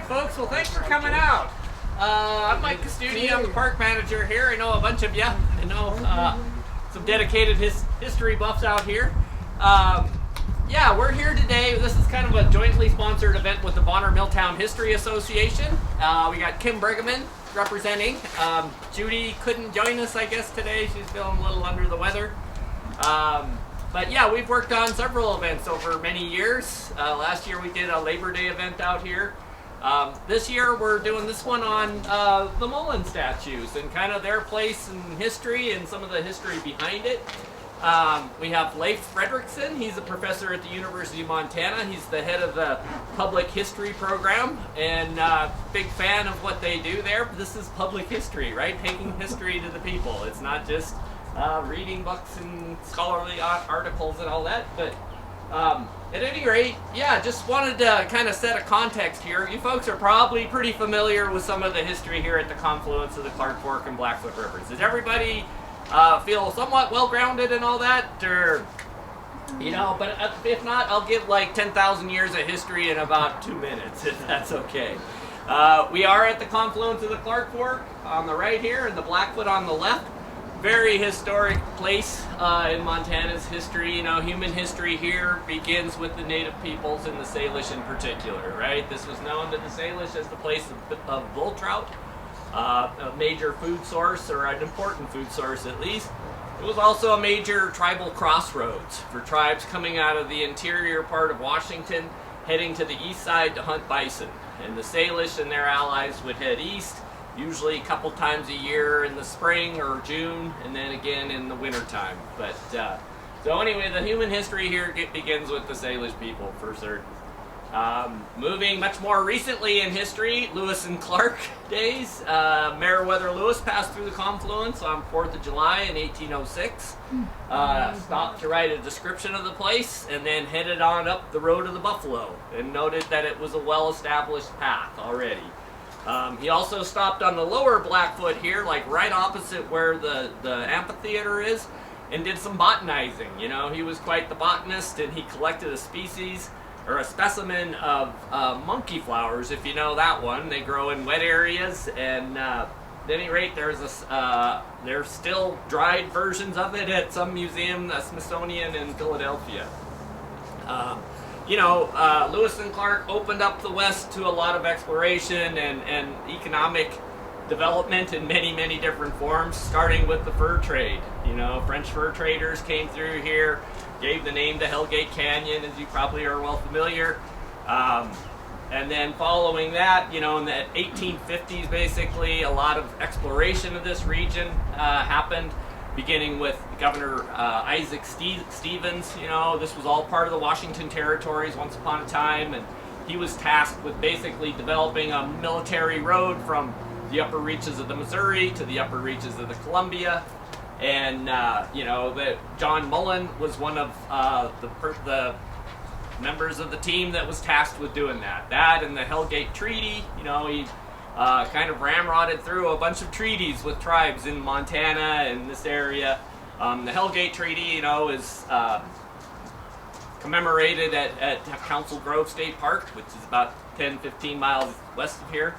right, folks. Well, thanks for coming out. I'm Mike Custudi. I'm the park manager here. I know a bunch of you. I know some dedicated history buffs out here. Yeah, we're here today. This is kind of a jointly sponsored event with the Bonner Milltown History Association. We got Kim Brigham representing. Judy couldn't join us, I guess, today. She's feeling a little under the weather. But yeah, we've worked on several events over many years. Last year we did a Labor Day event out here. This year we're doing this one on the Mullen statues and kind of their place in history and some of the history behind it. We have Leif Fredrickson. He's a professor at the University of Montana. He's the head of the public history program and big fan of what they do there. This is public history, right? Taking history to the people. It's not just reading books and scholarly articles and all that, but at any rate, yeah, just wanted to kind of set a context here. You folks are probably pretty familiar with some of the history here at the confluence of the Clark Fork and Blackfoot Rivers. Does everybody feel somewhat well-grounded and all that? Or, you know, but if not, I'll give like 10,000 years of history in about 2 minutes, if that's okay. We are at the confluence of the Clark Fork on the right here and the Blackfoot on the left. Very historic place in Montana's history. You know, human history here begins with the native peoples and the Salish in particular, right? This was known to the Salish as the place of bull trout, a major food source, or an important food source at least. It was also a major tribal crossroads for tribes coming out of the interior part of Washington, heading to the east side to hunt bison. And the Salish and their allies would head east, usually a couple times a year in the spring or June, and then again in the winter time. But so anyway, the human history here begins with the Salish people for certain. Moving much more recently in history, Lewis and Clark days. Meriwether Lewis passed through the confluence on 4th of July in 1806. Stopped to write a description of the place and then headed on up the road of the Buffalo and noted that it was a well-established path already. He also stopped on the lower Blackfoot here, like right opposite where the amphitheater is, and did some botanizing. You know, he was quite the botanist, and he collected a species, or a specimen of monkey flowers, if you know that one. They grow in wet areas, and at any rate, there's still dried versions of it at some museum, the Smithsonian in Philadelphia. You know, Lewis and Clark opened up the West to a lot of exploration and economic development in many, many different forms, starting with the fur trade. You know, French fur traders came through here, gave the name to Hellgate Canyon, as you probably are well familiar. And then following that, you know, in the 1850s, basically, a lot of exploration of this region happened, beginning with Governor Isaac Stevens. You know, this was all part of the Washington territories once upon a time, and he was tasked with basically developing a military road from the upper reaches of the Missouri to the upper reaches of the Columbia. And, you know, John Mullen was one of the members of the team that was tasked with doing that. That and the Hellgate Treaty, you know, he kind of ramrodded through a bunch of treaties with tribes in Montana and this area. The Hellgate Treaty, you know, is commemorated at Council Grove State Park, which is about 10-15 miles west of here.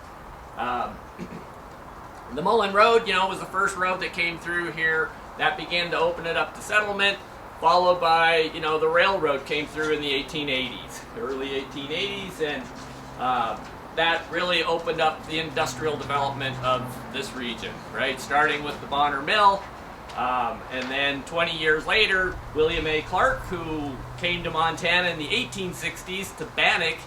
The Mullen Road, you know, was the first road that came through here. That began to open it up to settlement, followed by, you know, the railroad came through in the 1880s, early 1880s, and that really opened up the industrial development of this region, right? Starting with the Bonner Mill, and then 20 years later, William A. Clark, who came to Montana in the 1860s to Bannock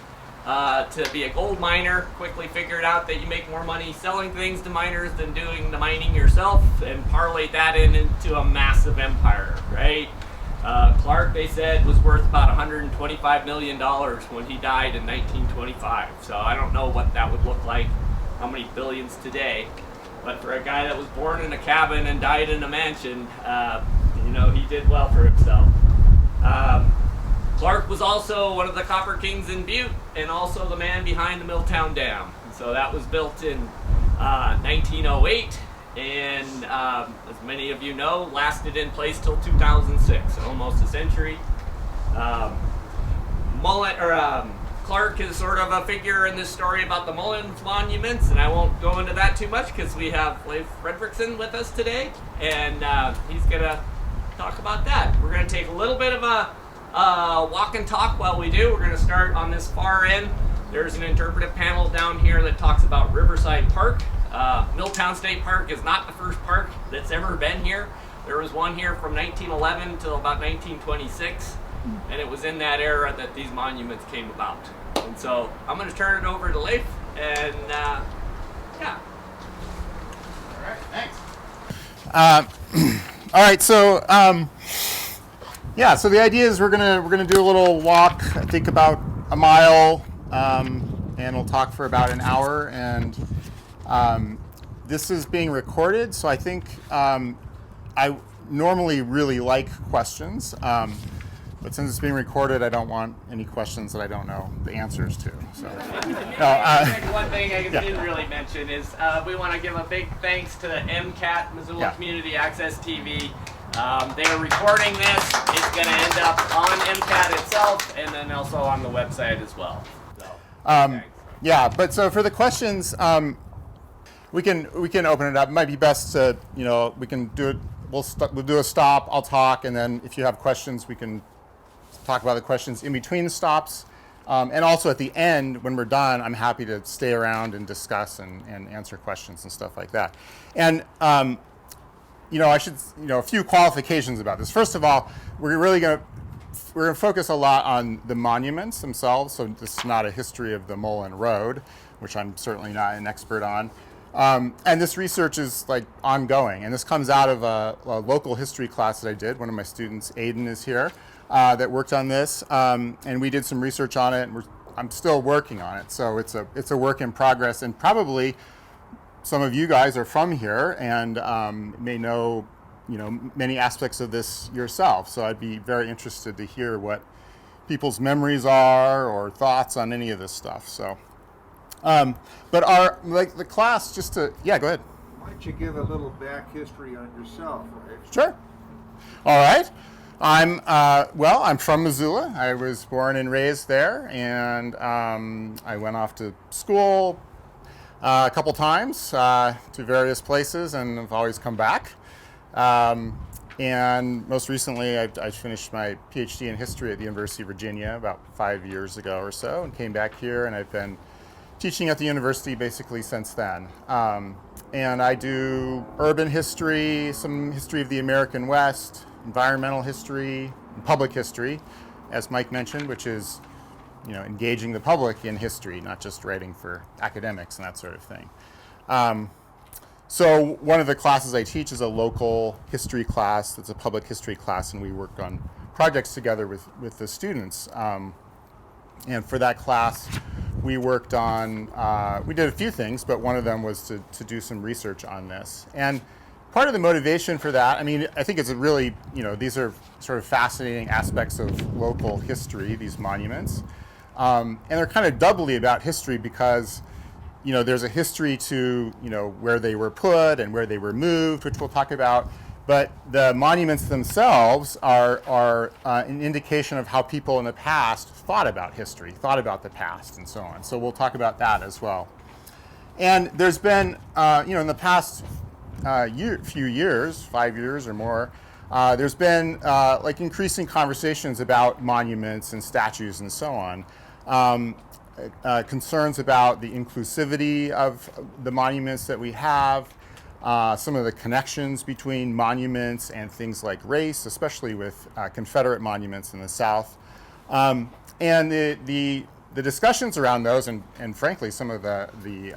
to be a gold miner, quickly figured out that you make more money selling things to miners than doing the mining yourself, and parlayed that into a massive empire, right? Clark, they said, was worth about $125 million when he died in 1925. So I don't know what that would look like, how many billions today. But for a guy that was born in a cabin and died in a mansion, you know, he did well for himself. Clark was also one of the Copper Kings in Butte, and also the man behind the Milltown Dam. And so that was built in 1908. And as many of you know, lasted in place till 2006, so almost a century. Clark is sort of a figure in this story about the Mullen monuments, and I won't go into that too much because we have Leif Fredrickson with us today, and he's going to talk about that. We're going to take a little bit of a walk and talk while we do. We're going to start on this far end. There's an interpretive panel down here that talks about Riverside Park. Milltown State Park is not the first park that's ever been here. There was one here from 1911 till about 1926, and it was in that era that these monuments came about. And so I'm going to turn it over to Leif, and yeah. All right, thanks. All right, so yeah, so the idea is we're gonna do a little walk. I think about a mile, and we'll talk for about an hour. And this is being recorded, so I think I normally really like questions, but since it's being recorded, I don't want any questions that I don't know the answers to. So, one thing I didn't really mention is we want to give a big thanks to MCAT, Missoula Community Access TV. They are recording this. It's going to end up on MCAT itself, and then also on the website as well. So, yeah, but so for the questions, we can open it up. It might be best to, we can do it. We'll do a stop. I'll talk, and then if you have questions, we can talk about the questions in between the stops. And also at the end, when we're done, I'm happy to stay around and discuss and answer questions and stuff like that. And I should, a few qualifications about this. First of all, we're going to focus a lot on the monuments themselves. So this is not a history of the Mullen Road, which I'm certainly not an expert on. And this research is ongoing, and this comes out of a local history class that I did. One of my students, Aiden, is here, that worked on this, and we did some research on it, and I'm still working on it. So it's a work in progress, and probably some of you guys are from here and may know many aspects of this yourself. So I'd be very interested to hear what people's memories are or thoughts on any of this stuff. So. But the class, just to, go ahead. Why don't you give a little back history on yourself, right? Sure. All right. I'm from Missoula. I was born and raised there, and I went off to school a couple times to various places, and I've always come back. And most recently, I finished my PhD in history at the University of Virginia about 5 years ago or so, and came back here, and I've been teaching at the university basically since then. And I do urban history, some history of the American West, environmental history, and public history, as Mike mentioned, which is engaging the public in history, not just writing for academics and that sort of thing. So one of the classes I teach is a local history class. It's a public history class, and we work on projects together with the students. And for that class, we worked on, we did a few things, but one of them was to do some research on this. And part of the motivation for that, I think it's a really, these are sort of fascinating aspects of local history, these monuments. And they're kind of doubly about history because, there's a history to, where they were put and where they were moved, which we'll talk about. But the monuments themselves are an indication of how people in the past thought about history, thought about the past, and so on. So we'll talk about that as well. And there's been, in the past few years, 5 years or more, there's been increasing conversations about monuments and statues and so on. Concerns about the inclusivity of the monuments that we have. Some of the connections between monuments and things like race, especially with Confederate monuments in the South. And the discussions around those, and frankly, some of the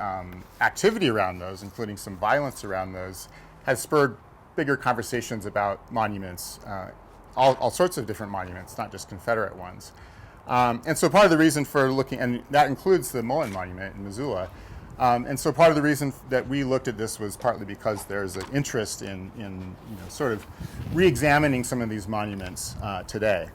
activity around those, including some violence around those, has spurred bigger conversations about monuments, all sorts of different monuments, not just Confederate ones. And so part of the reason for looking, and that includes the Mullen Monument in Missoula, and so part of the reason that we looked at this was partly because there's an interest in sort of re-examining some of these monuments today.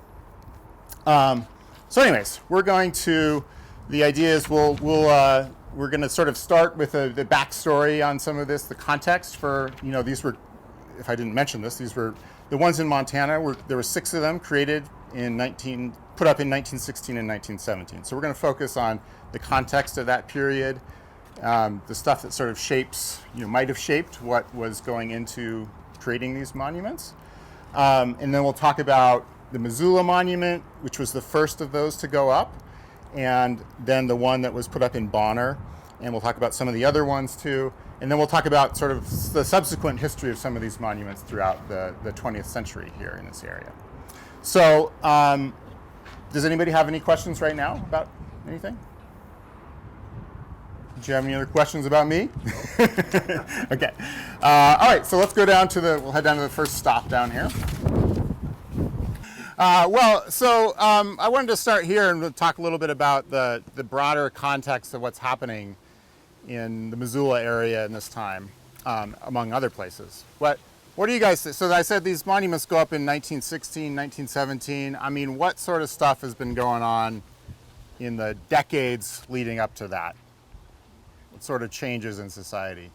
So anyways, we're going to, the idea is we're going to sort of start with the backstory on some of this, the context for, these were, if I didn't mention this, these were the ones in Montana. There were 6 of them created put up in 1916 and 1917. So we're going to focus on the context of that period, the stuff that sort of might have shaped what was going into creating these monuments. And then we'll talk about the Missoula Monument, which was the first of those to go up, and then the one that was put up in Bonner. And we'll talk about some of the other ones too. And then we'll talk about sort of the subsequent history of some of these monuments throughout the 20th century here in this area. So, does anybody have any questions right now about anything? Do you have any other questions about me? Okay. All right, so let's go down we'll head down to the first stop down here. I wanted to start here and talk a little bit about the broader context of what's happening in the Missoula area in this time, among other places. What do you guys think? So I said these monuments go up in 1916, 1917. I mean, what sort of stuff has been going on in the decades leading up to that? What sort of changes in society?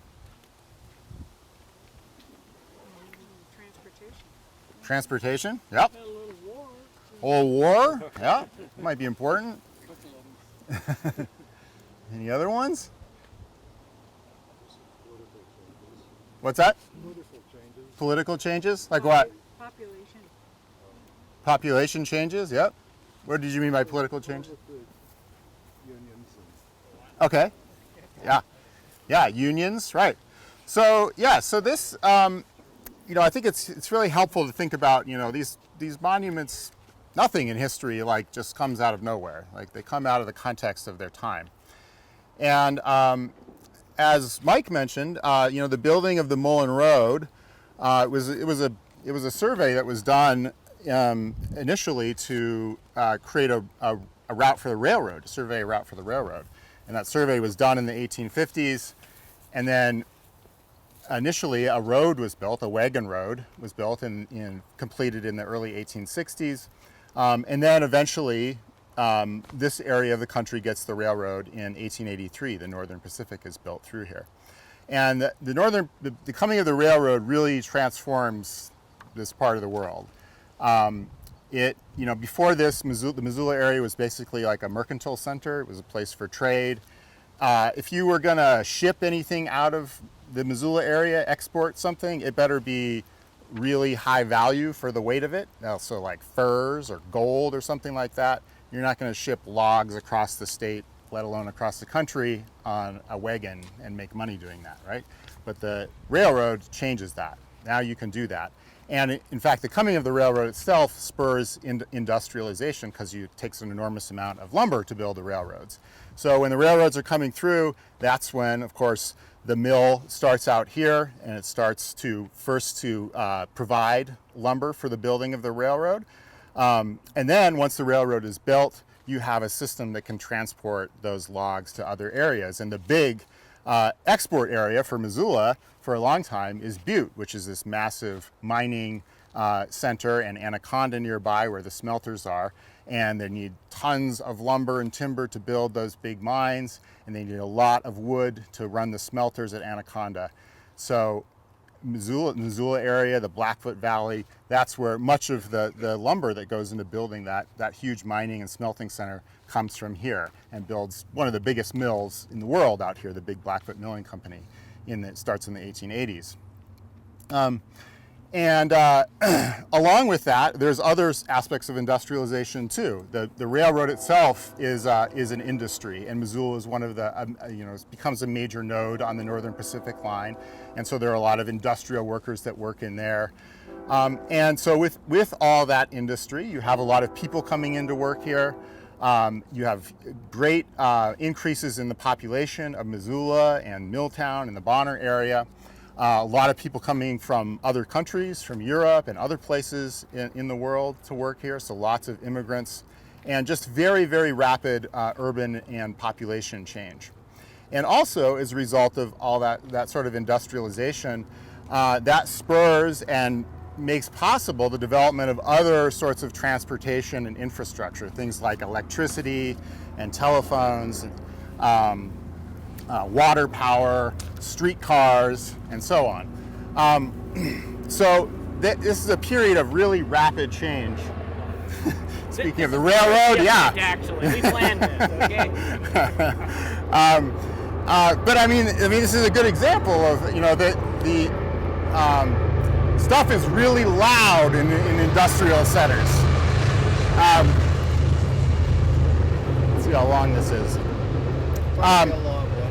Transportation? Yep. A little war? Yeah, might be important. Any other ones? What's that? Political changes? Like what? Population changes, yep. What did you mean by political changes? Okay. Yeah, unions, right. So this, I think it's really helpful to think about, these monuments. Nothing in history just comes out of nowhere. Like they come out of the context of their time. And as Mike mentioned, the building of the Mullen Road, it was a survey that was done initially to create a route for the railroad, to survey a route for the railroad. And that survey was done in the 1850s. And then initially a road was built, a wagon road was built and completed in the early 1860s. And then eventually this area of the country gets the railroad in 1883. The Northern Pacific is built through here. And the coming of the railroad really transforms this part of the world. Before this, the Missoula area was basically like a mercantile center. It was a place for trade. If you were going to ship anything out of the Missoula area, export something, it better be really high value for the weight of it. So like furs or gold or something like that. You're not going to ship logs across the state, let alone across the country on a wagon and make money doing that, right? But the railroad changes that. Now you can do that. And in fact, the coming of the railroad itself spurs industrialization because it takes an enormous amount of lumber to build the railroads. So when the railroads are coming through, that's when, of course, the mill starts out here, and it starts to provide lumber for the building of the railroad. And then once the railroad is built, you have a system that can transport those logs to other areas. And the big export area for Missoula for a long time is Butte, which is this massive mining center, and Anaconda nearby where the smelters are. And they need tons of lumber and timber to build those big mines, and they need a lot of wood to run the smelters at Anaconda. So Missoula area, the Blackfoot Valley, that's where much of the lumber that goes into building that huge mining and smelting center comes from here, and builds one of the biggest mills in the world out here, the big Blackfoot Milling Company. It starts in the 1880s. Along with that, there's other aspects of industrialization too. The railroad itself is an industry, and Missoula is one of the, becomes a major node on the Northern Pacific line, and so there are a lot of industrial workers that work in there. And so with all that industry, you have a lot of people coming in to work here. You have great increases in the population of Missoula and Milltown and the Bonner area. A lot of people coming from other countries, from Europe and other places in the world to work here, so lots of immigrants, and just very, very rapid urban and population change. And also, as a result of all that sort of industrialization, that spurs and makes possible the development of other sorts of transportation and infrastructure, things like electricity and telephones, water power, streetcars, and so on. So this is a period of really rapid change Speaking of the railroad, yeah. Actually, we planned this. Okay. But I mean, this is a good example of the stuff is really loud in industrial centers. Let's see how long this is.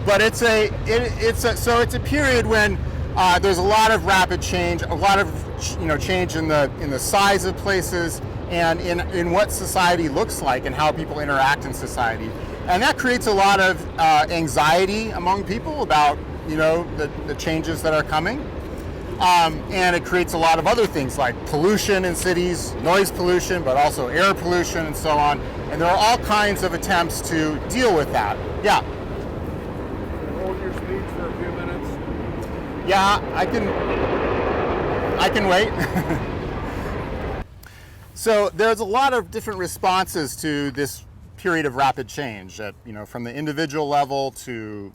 But it's a period when there's a lot of rapid change, a lot of change in the size of places and in what society looks like and how people interact in society, and that creates a lot of anxiety among people about the changes that are coming, and it creates a lot of other things like pollution in cities, noise pollution, but also air pollution and so on. And there are all kinds of attempts to deal with that. Yeah. Hold your speech for a few minutes. Yeah, I can wait. So there's a lot of different responses to this period of rapid change, from the individual level to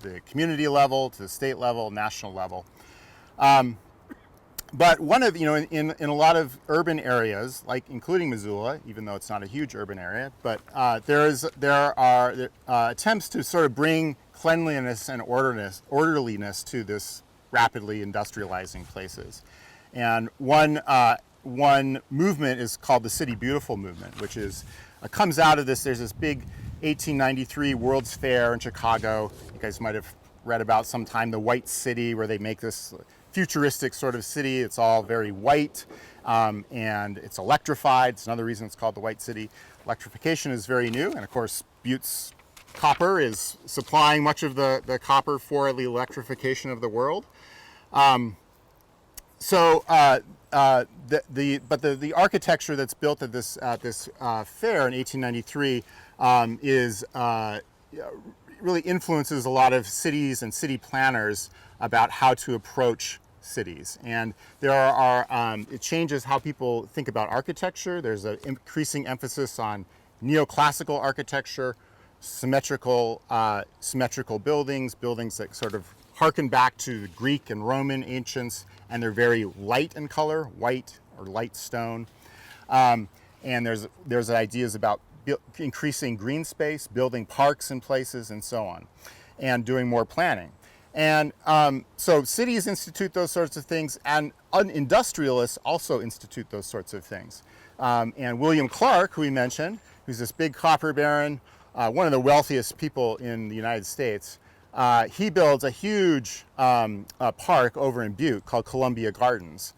the community level to the state level, national level. But one of in a lot of urban areas, like including Missoula, even though it's not a huge urban area, but there are attempts to sort of bring cleanliness and orderliness to this rapidly industrializing places. And one movement is called the City Beautiful movement, which comes out of this. There's this big 1893 World's Fair in Chicago. You guys might have read about sometime, the White City, where they make this futuristic sort of city. It's all very white, and it's electrified. It's another reason it's called the White City. Electrification is very new, and of course Butte's copper is supplying much of the copper for the electrification of the world. The architecture that's built at this fair in 1893 really influences a lot of cities and city planners about how to approach cities. And there are it changes how people think about architecture. There's an increasing emphasis on neoclassical architecture, symmetrical buildings that sort of harken back to the Greek and Roman ancients, and they're very light in color, white or light stone. And there's ideas about increasing green space, building parks in places, and so on, and doing more planning. And so cities institute those sorts of things, and industrialists also institute those sorts of things. And William Clark, who we mentioned, who's this big copper baron, one of the wealthiest people in the United States, he builds a huge park over in Butte called Columbia Gardens.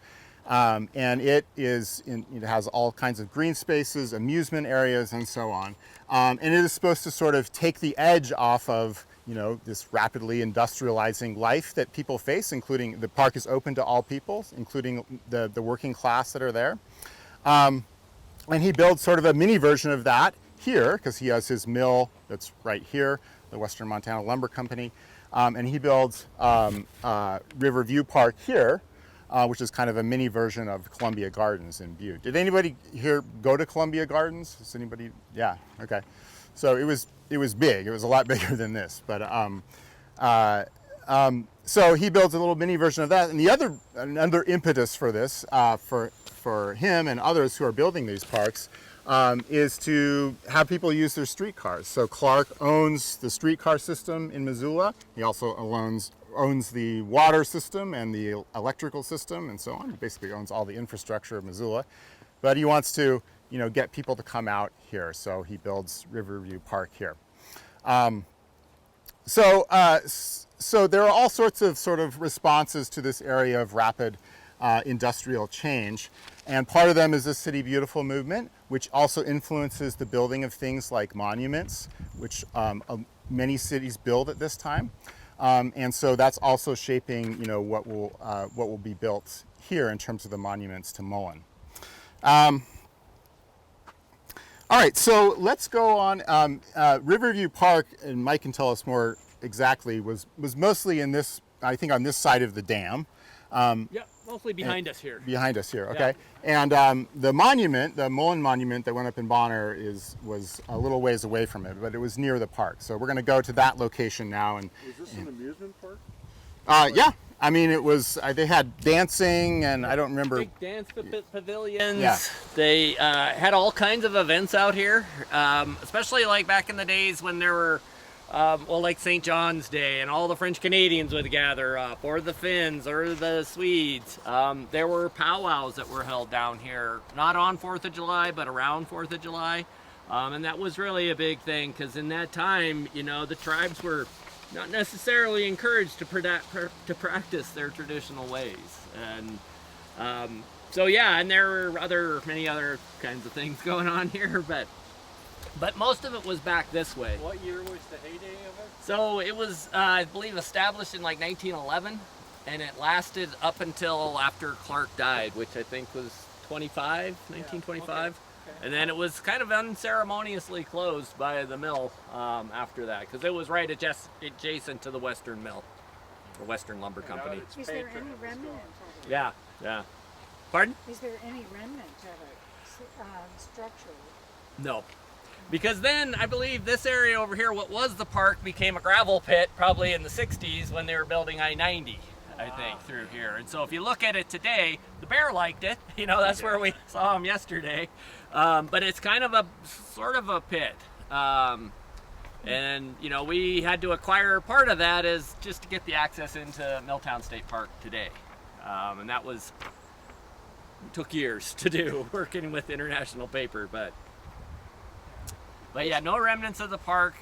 And it has all kinds of green spaces, amusement areas, and so on. And it is supposed to sort of take the edge off of this rapidly industrializing life that people face, including the park is open to all people, including the working class that are there. And he builds sort of a mini version of that here, because he has his mill that's right here, the Western Montana Lumber Company. And he builds Riverview Park here, which is kind of a mini version of Columbia Gardens in Butte. Did anybody here go to Columbia Gardens? Is anybody? Yeah, okay. So it was big. It was a lot bigger than this. But so he builds a little mini version of that. And another impetus for this, for him and others who are building these parks, is to have people use their streetcars. So Clark owns the streetcar system in Missoula. He also owns the water system and the electrical system and so on. He basically owns all the infrastructure of Missoula. But he wants to, get people to come out here. So he builds Riverview Park here. So there are all sorts of sort of responses to this area of rapid industrial change. And part of them is the City Beautiful movement, which also influences the building of things like monuments, which many cities build at this time. And so that's also shaping, what will be built here in terms of the monuments to Mullen. All right, so let's go on. Riverview Park, and Mike can tell us more exactly, was mostly in this, I think, on this side of the dam. Yeah, mostly behind us here. Behind us here, okay. Yeah. And the monument, the Mullen monument that went up in Bonner, was a little ways away from it, but it was near the park. So we're going to go to that location now. And is this an amusement park? Yeah, I mean, it was, they had dancing, and I don't remember. Big dance pavilions. Yeah. They had all kinds of events out here, especially like back in the days when there were, like St. John's Day, and all the French Canadians would gather up, or the Finns, or the Swedes. There were powwows that were held down here, not on 4th of July, but around 4th of July. And that was really a big thing, because in that time, you know, the tribes were not necessarily encouraged to practice their traditional ways. And so yeah, and there were many other kinds of things going on here, but most of it was back this way. What year was the heyday of it? So it was, I believe, established in like 1911, and it lasted up until after Clark died, which I think was 1925. Okay. And then it was kind of unceremoniously closed by the mill after that, because it was right adjacent to the Western Mill, or Western Lumber Company. Is there any remnant of it? Yeah. Pardon? Is there any remnant of it structurally? No. Because then, I believe this area over here, what was the park, became a gravel pit probably in the 60s when they were building I-90. I think, through here. And so if you look at it today, the bear liked it. You know, that's where we saw him yesterday. But it's kind of sort of a pit. And, you know, we had to acquire part of that is just to get the access into Milltown State Park today. And that took years to do, working with International Paper. But yeah, no remnants of the park.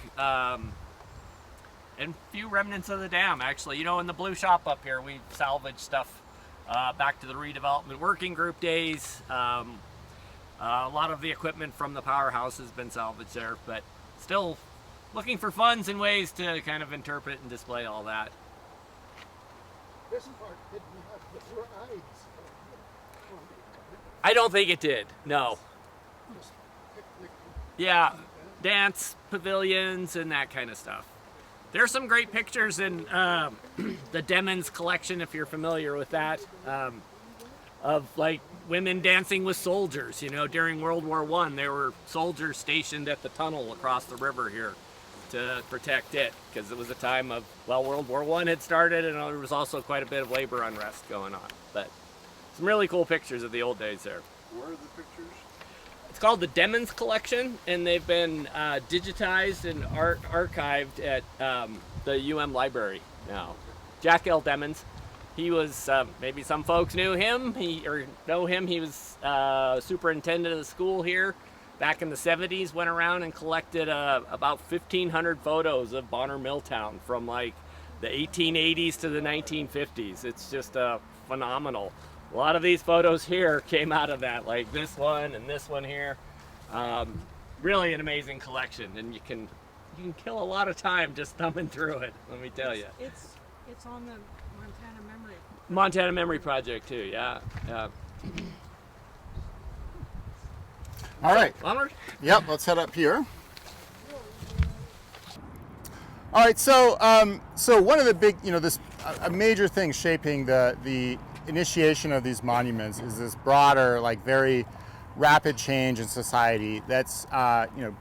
And few remnants of the dam, actually. You know, in the blue shop up here, we salvaged stuff back to the redevelopment working group days. A lot of the equipment from the powerhouse has been salvaged there, but still looking for funds and ways to kind of interpret and display all that. This part didn't have the rides. I don't think it did, no. Just picnic. Yeah, dance pavilions and that kind of stuff. There's some great pictures in the Demons collection, if you're familiar with that, of like women dancing with soldiers. You know, during World War I, there were soldiers stationed at the tunnel across the river here to protect it, because it was a time of, well, World War I had started, and there was also quite a bit of labor unrest going on. But some really cool pictures of the old days there. Where are the pictures? It's called the Demons Collection, and they've been digitized and archived at the UM library now. Jack L. Demons, he was, maybe some folks knew him, He was superintendent of the school here back in the 70s, went around and collected about 1,500 photos of Bonner Milltown from like the 1880s to the 1950s. It's just phenomenal. A lot of these photos here came out of that, like this one and this one here. Really an amazing collection, and you can kill a lot of time just thumbing through it, let me tell you. It's on the Montana Memory Project too, yeah. All right. Onward? Yep, let's head up here. All right, so one of the big, a major thing shaping the initiation of these monuments is this broader, like very rapid change in society that's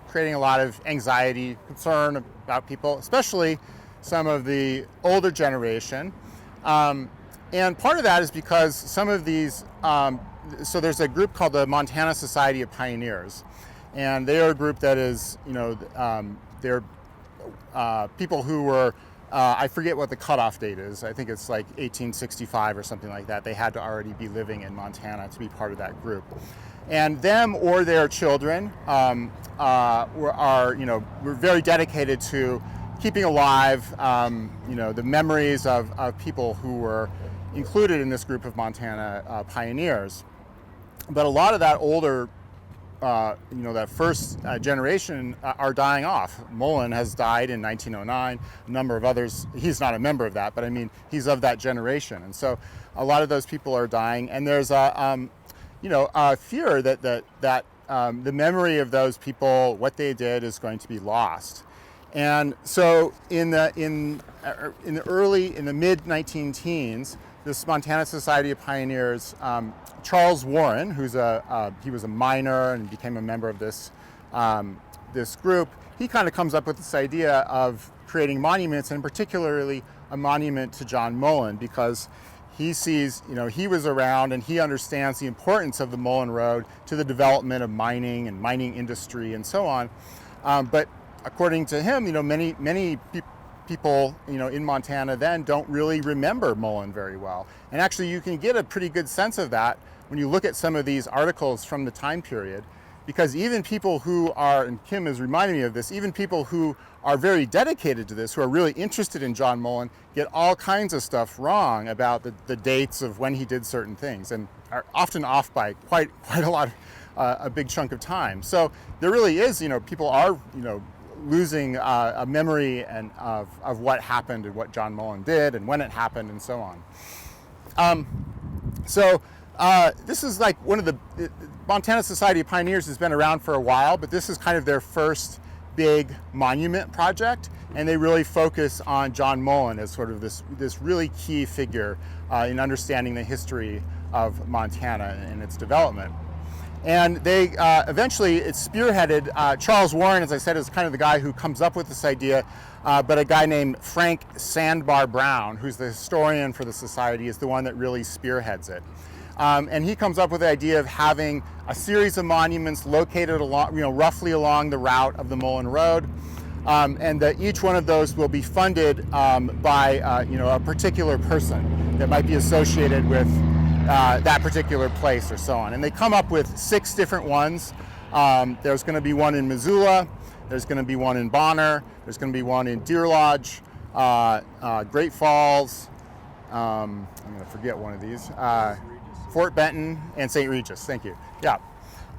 creating a lot of anxiety, concern about people, especially some of the older generation. And part of that is because some of these, so there's a group called the Montana Society of Pioneers, and they are a group that is, they're people who were, I forget what the cutoff date is. I think it's like 1865 or something like that. They had to already be living in Montana to be part of that group. And them or their children were very dedicated to keeping alive, the memories of people who were included in this group of Montana pioneers. But a lot of that older that first generation are dying off. Mullen has died in 1909. A number of others, he's not a member of that, but I mean, he's of that generation. And so a lot of those people are dying, and there's a fear that the memory of those people, what they did, is going to be lost. And so in the mid 19-teens, this Montana Society of Pioneers, Charles Warren, he was a miner and became a member of this group. he kind of comes up with this idea of creating monuments, and particularly a monument to John Mullen, because he sees, he was around and he understands the importance of the Mullen Road to the development of mining and mining industry and so on. But according to him, many people, in Montana then don't really remember Mullen very well. And actually you can get a pretty good sense of that when you look at some of these articles from the time period, because even people who are, and Kim is reminding me of this, even people who are very dedicated to this, who are really interested in John Mullen, get all kinds of stuff wrong about the dates of when he did certain things, and are often off by quite a lot, a big chunk of time. So there really is, people are, losing a memory and of what happened and what John Mullen did and when it happened and so on. This is like one of the, Montana Society of Pioneers has been around for a while, but this is kind of their first big monument project, and they really focus on John Mullen as sort of this really key figure in understanding the history of Montana and its development. And they eventually, it's spearheaded, Charles Warren, as I said, is kind of the guy who comes up with this idea, but a guy named Frank Sandbar Brown, who's the historian for the society, is the one that really spearheads it. And he comes up with the idea of having a series of monuments located along, roughly along the route of the Mullen Road, and that each one of those will be funded by, a particular person that might be associated with that particular place or so on. And they come up with 6 different ones. There's going to be one in Missoula, there's going to be one in Bonner, there's going to be one in Deer Lodge, Great Falls, I'm going to forget one of these, Fort Benton, and St. Regis. Thank you. Yeah.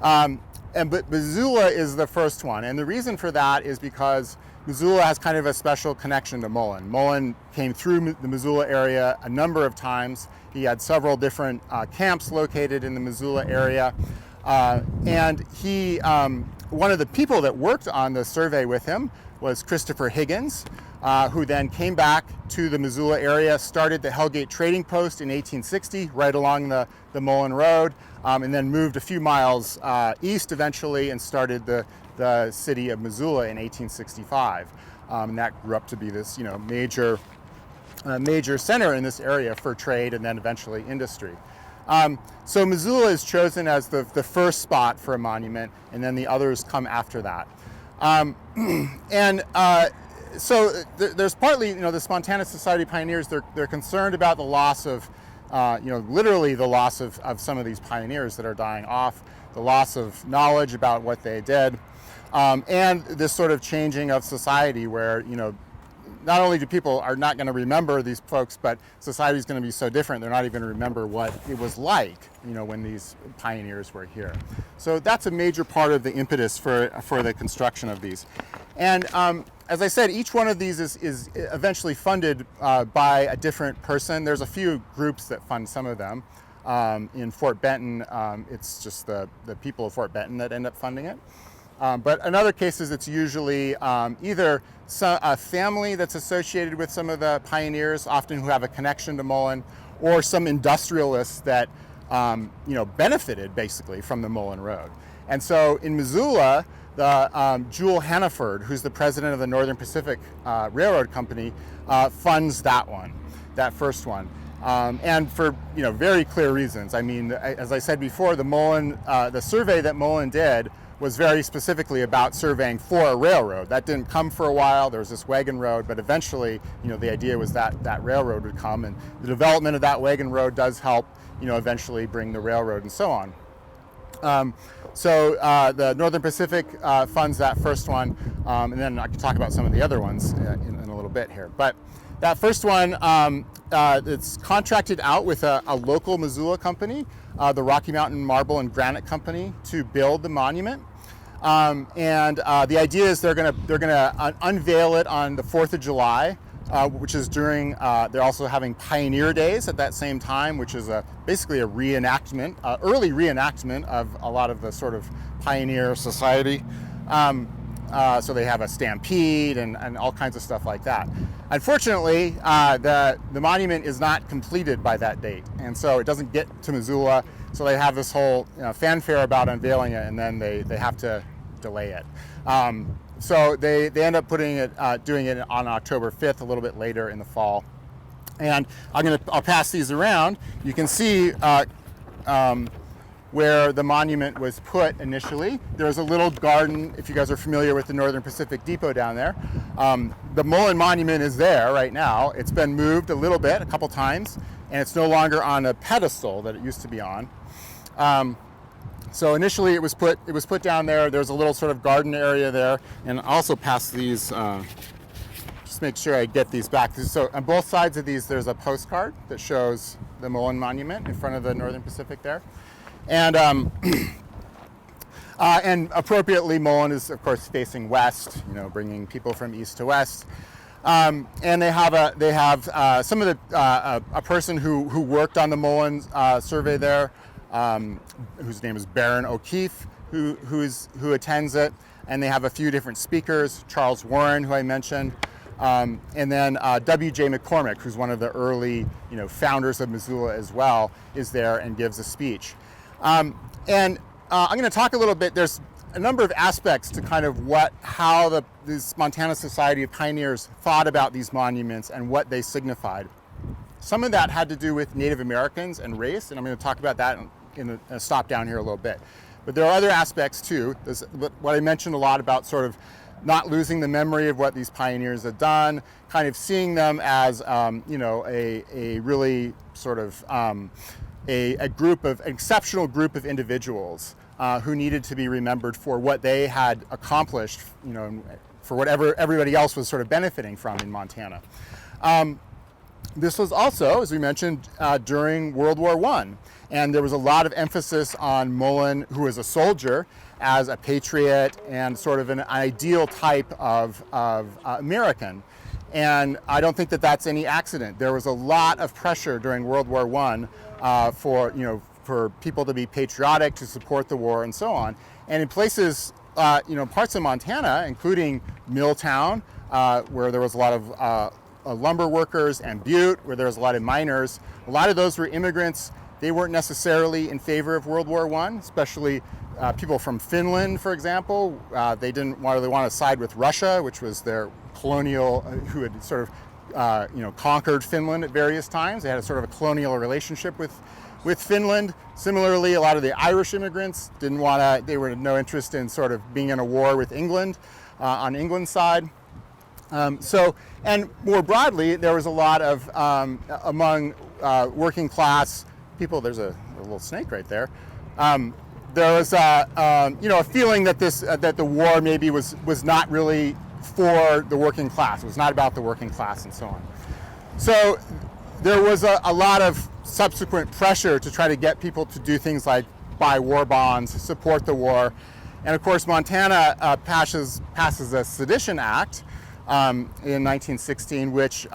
But Missoula is the first one, and the reason for that is because Missoula has kind of a special connection to Mullen. Mullen came through the Missoula area a number of times. He had several different camps located in the Missoula area, and he, one of the people that worked on the survey with him was Christopher Higgins, who then came back to the Missoula area, started the Hellgate Trading Post in 1860, right along the Mullen Road, and then moved a few miles east eventually and started the city of Missoula in 1865. And that grew up to be this, major center in this area for trade and then eventually industry. So Missoula is chosen as the first spot for a monument, and then the others come after that. So there's partly, this Montana Society of Pioneers, they're concerned about the loss of, literally the loss of some of these pioneers that are dying off, the loss of knowledge about what they did, and this sort of changing of society where, not only do people are not going to remember these folks, but society is going to be so different, they're not even going to remember what it was like, when these pioneers were here. So that's a major part of the impetus for the construction of these. And as I said, each one of these is eventually funded by a different person. There's a few groups that fund some of them. In Fort Benton, it's just the people of Fort Benton that end up funding it. But in other cases, it's usually either a family that's associated with some of the pioneers, often who have a connection to Mullen, or some industrialists that benefited basically from the Mullen Road. And so in Missoula, the Jewel Hannaford, who's the president of the Northern Pacific Railroad Company, funds that first one. And for very clear reasons. I mean, as I said before, the survey that Mullen did was very specifically about surveying for a railroad. That didn't come for a while. There was this wagon road, but eventually, the idea was that that railroad would come, and the development of that wagon road does help, eventually bring the railroad and so on. So the Northern Pacific funds that first one, and then I can talk about some of the other ones in a little bit here. But that first one, it's contracted out with a local Missoula company, the Rocky Mountain Marble and Granite Company, to build the monument. And the idea is they're gonna unveil it on the 4th of July, which is during, they're also having Pioneer Days at that same time, which is basically a reenactment, early reenactment of a lot of the sort of pioneer society. So they have a stampede and all kinds of stuff like that. Unfortunately, the monument is not completed by that date, and so it doesn't get to Missoula. So they have this whole fanfare about unveiling it, and then they have to delay it so they end up doing it on October 5th, a little bit later in the fall. And I'll pass these around. You can see where the monument was put initially. There was a little garden, if you guys are familiar with the Northern Pacific Depot down there. The Mullen Monument is there right now. It's been moved a little bit, a couple times, and it's no longer on a pedestal that it used to be on. So initially it was put down there. There's a little sort of garden area there, and I'll also pass these, just make sure I get these back. So on both sides of these, there's a postcard that shows the Mullen Monument in front of the Northern Pacific there. And and appropriately, Mullen is of course facing west, bringing people from east to west. And they have some of the a person who worked on the Mullen survey there, whose name is Baron O'Keefe, who attends it. And they have a few different speakers, Charles Warren, who I mentioned, and then W.J. McCormick, who's one of the early founders of Missoula as well, is there and gives a speech. And I'm going to talk a little bit. There's a number of aspects to kind of how this Montana Society of Pioneers thought about these monuments and what they signified. Some of that had to do with Native Americans and race, and I'm going to talk about that in a stop down here a little bit. But there are other aspects too. There's what I mentioned a lot about sort of not losing the memory of what these pioneers had done, kind of seeing them as a really sort of an exceptional group of individuals who needed to be remembered for what they had accomplished, for whatever everybody else was sort of benefiting from in Montana. This was also, as we mentioned, during World War I, and there was a lot of emphasis on Mullen, who was a soldier, as a patriot and sort of an ideal type of American. And I don't think that that's any accident. There was a lot of pressure during World War I for people to be patriotic, to support the war, and so on. And in places, parts of Montana, including Milltown, where there was a lot of lumber workers, and Butte, where there was a lot of miners, a lot of those were immigrants. They weren't necessarily in favor of World War I, especially people from Finland, for example. They didn't really want to side with Russia, which was their colonial, who had sort of conquered Finland at various times. They had a sort of a colonial relationship with Finland. Similarly, a lot of the Irish immigrants they were no interest in sort of being in a war with England, on England's side. And more broadly, there was a lot of, among working class people, there's a little snake right there. There was a feeling that that the war maybe was not really for the working class. It was not about the working class and so on. So there was a lot of subsequent pressure to try to get people to do things like buy war bonds, support the war. And of course, Montana passes a Sedition Act in 1916, which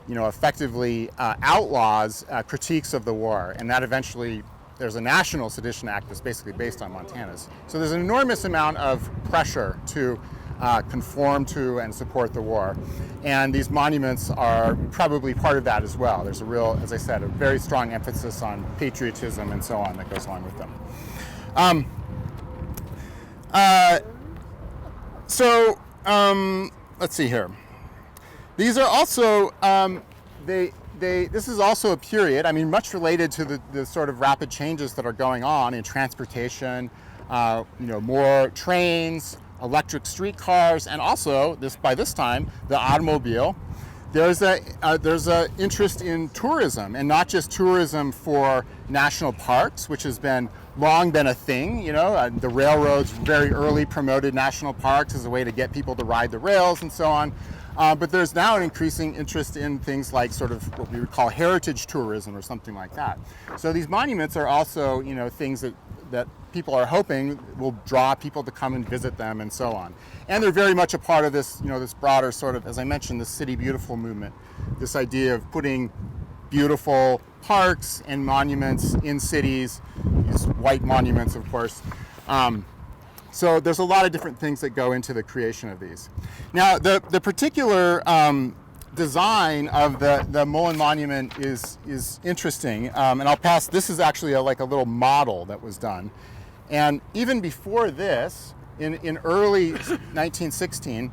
effectively outlaws critiques of the war. And that eventually, there's a National Sedition Act that's basically based on Montana's. So there's an enormous amount of pressure to conform to and support the war. And these monuments are probably part of that as well. There's a real, as I said, a very strong emphasis on patriotism and so on that goes along with them. Let's see here. These are also, this is also a period, much related to the sort of rapid changes that are going on in transportation, more trains, electric streetcars, and also by this time, the automobile. There's a interest in tourism, and not just tourism for national parks, which has long been a thing. The railroads very early promoted national parks as a way to get people to ride the rails and so on. But there's now an increasing interest in things like sort of what we would call heritage tourism or something like that. So these monuments are also, things that people are hoping will draw people to come and visit them and so on. And they're very much a part of this, this broader sort of, as I mentioned, the City Beautiful movement. This idea of putting beautiful parks and monuments in cities, these white monuments, of course. So there's a lot of different things that go into the creation of these. Now, the particular design of the Mullen Monument is interesting, and I'll pass. This is actually like a little model that was done, and even before this, in early 1916,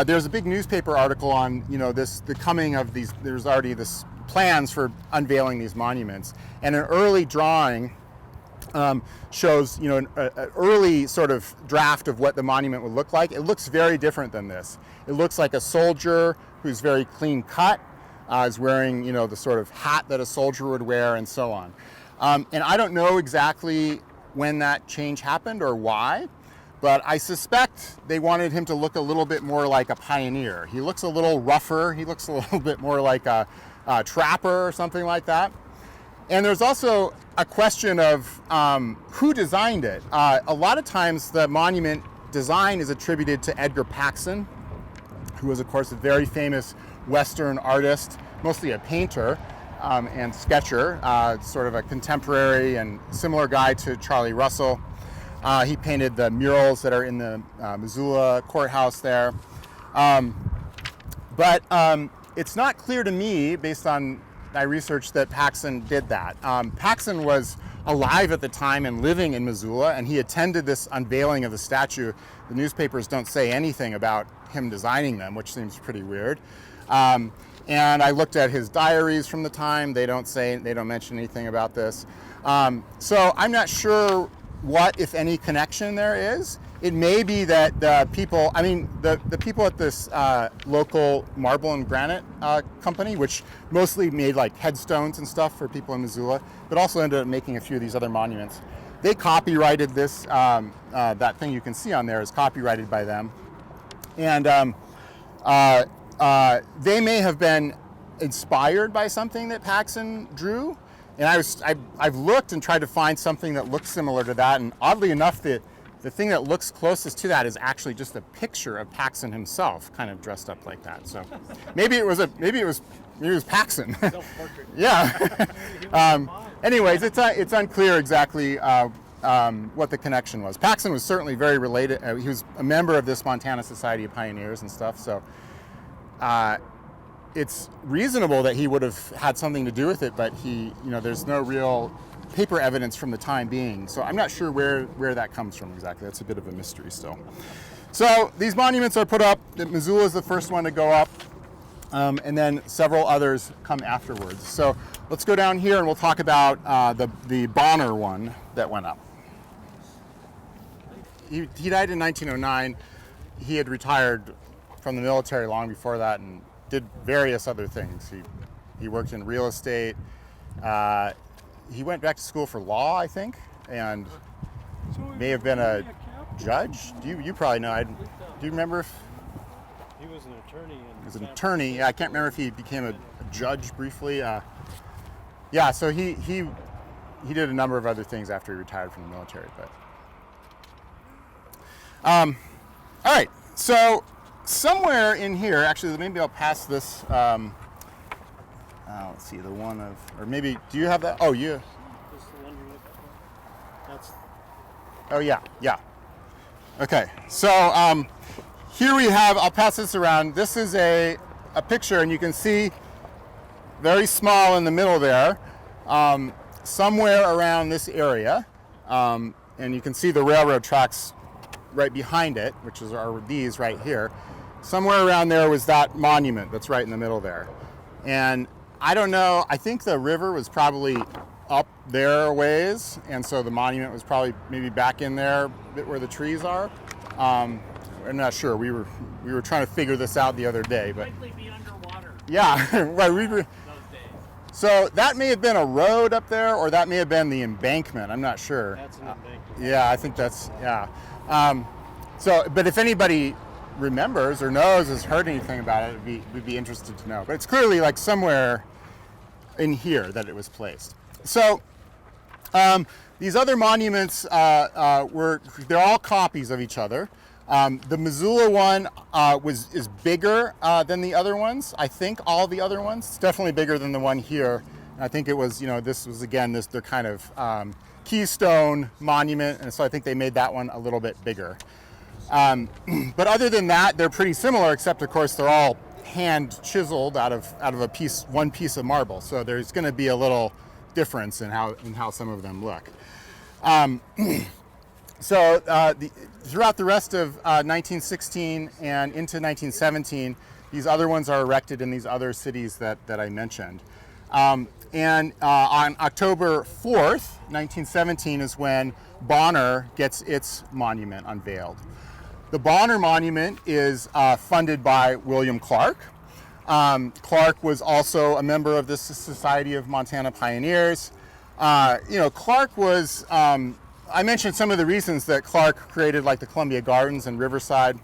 there's a big newspaper article on the coming of these. There's already this plans for unveiling these monuments, and an early drawing shows an early sort of draft of what the monument would look like. It looks very different than this. It looks like a soldier who's very clean cut, is wearing the sort of hat that a soldier would wear, and so on. And I don't know exactly when that change happened or why, but I suspect they wanted him to look a little bit more like a pioneer. He looks a little rougher. He looks a little bit more like a trapper or something like that. And there's also a question of who designed it. A lot of times the monument design is attributed to Edgar Paxson, who was, of course, a very famous Western artist, mostly a painter and sketcher, sort of a contemporary and similar guy to Charlie Russell. He painted the murals that are in the Missoula courthouse there. But it's not clear to me, based on my research, that Paxson did that. Paxson was alive at the time and living in Missoula, and he attended this unveiling of the statue. The newspapers don't say anything about him designing them, which seems pretty weird. And I looked at his diaries from the time. They don't mention anything about this. So I'm not sure what, if any, connection there is. It may be that the people at this local marble and granite company, which mostly made like headstones and stuff for people in Missoula, but also ended up making a few of these other monuments. They copyrighted this, that thing you can see on there is copyrighted by them. And they may have been inspired by something that Paxson drew. And I've looked and tried to find something that looks similar to that, and oddly enough, the thing that looks closest to that is actually just a picture of Paxson himself, kind of dressed up like that. So maybe it was Paxson. Self-portrait. Yeah. Anyways, it's unclear exactly what the connection was. Paxson was certainly very related. He was a member of this Montana Society of Pioneers and stuff. So it's reasonable that he would have had something to do with it, but there's no real paper evidence from the time being. So I'm not sure where that comes from exactly. That's a bit of a mystery still. So these monuments are put up. Missoula is the first one to go up, and then several others come afterwards. So let's go down here and we'll talk about the Bonner one that went up. He died in 1909. He had retired from the military long before that and did various other things. He worked in real estate. He went back to school for law, I think, and may have been a judge. You probably know. Do you remember if he was an attorney? He was an attorney. Yeah, I can't remember if he became a judge briefly. Yeah, so he did a number of other things after he retired from the military. But all right, so somewhere in here, actually, maybe I'll pass this. Let's see, the one of, or maybe, do you have that? Oh, you. This is the one you looked at? That's. Oh, yeah. Okay, so here we have, I'll pass this around. This is a picture, and you can see very small in the middle there, somewhere around this area, and you can see the railroad tracks right behind it, which are these right here. Somewhere around there was that monument that's right in the middle there. And I don't know, I think the river was probably up there a ways, and so the monument was probably maybe back in there, where the trees are. I'm not sure. We were trying to figure this out the other day, but Likely be underwater. yeah, right. Those days. So that may have been a road up there, or that may have been the embankment. I'm not sure. That's an embankment. Yeah, I think that's, yeah. But if anybody remembers or knows, has heard anything about it, we'd be interested to know. But it's clearly like somewhere in here that it was placed. So these other monuments they're all copies of each other. The Missoula one is bigger than the other ones. I think all the other ones. It's definitely bigger than the one here. I think it was, this was again their kind of keystone monument, and so I think they made that one a little bit bigger. But other than that, they're pretty similar, except of course they're all hand chiseled out of one piece of marble. So there's going to be a little difference in how some of them look. throughout the rest of 1916 and into 1917, these other ones are erected in these other cities that I mentioned. And on October 4th, 1917 is when Bonner gets its monument unveiled. The Bonner Monument is funded by William Clark. Clark was also a member of the Society of Montana Pioneers. Clark was, I mentioned some of the reasons that Clark created like the Columbia Gardens and Riverside.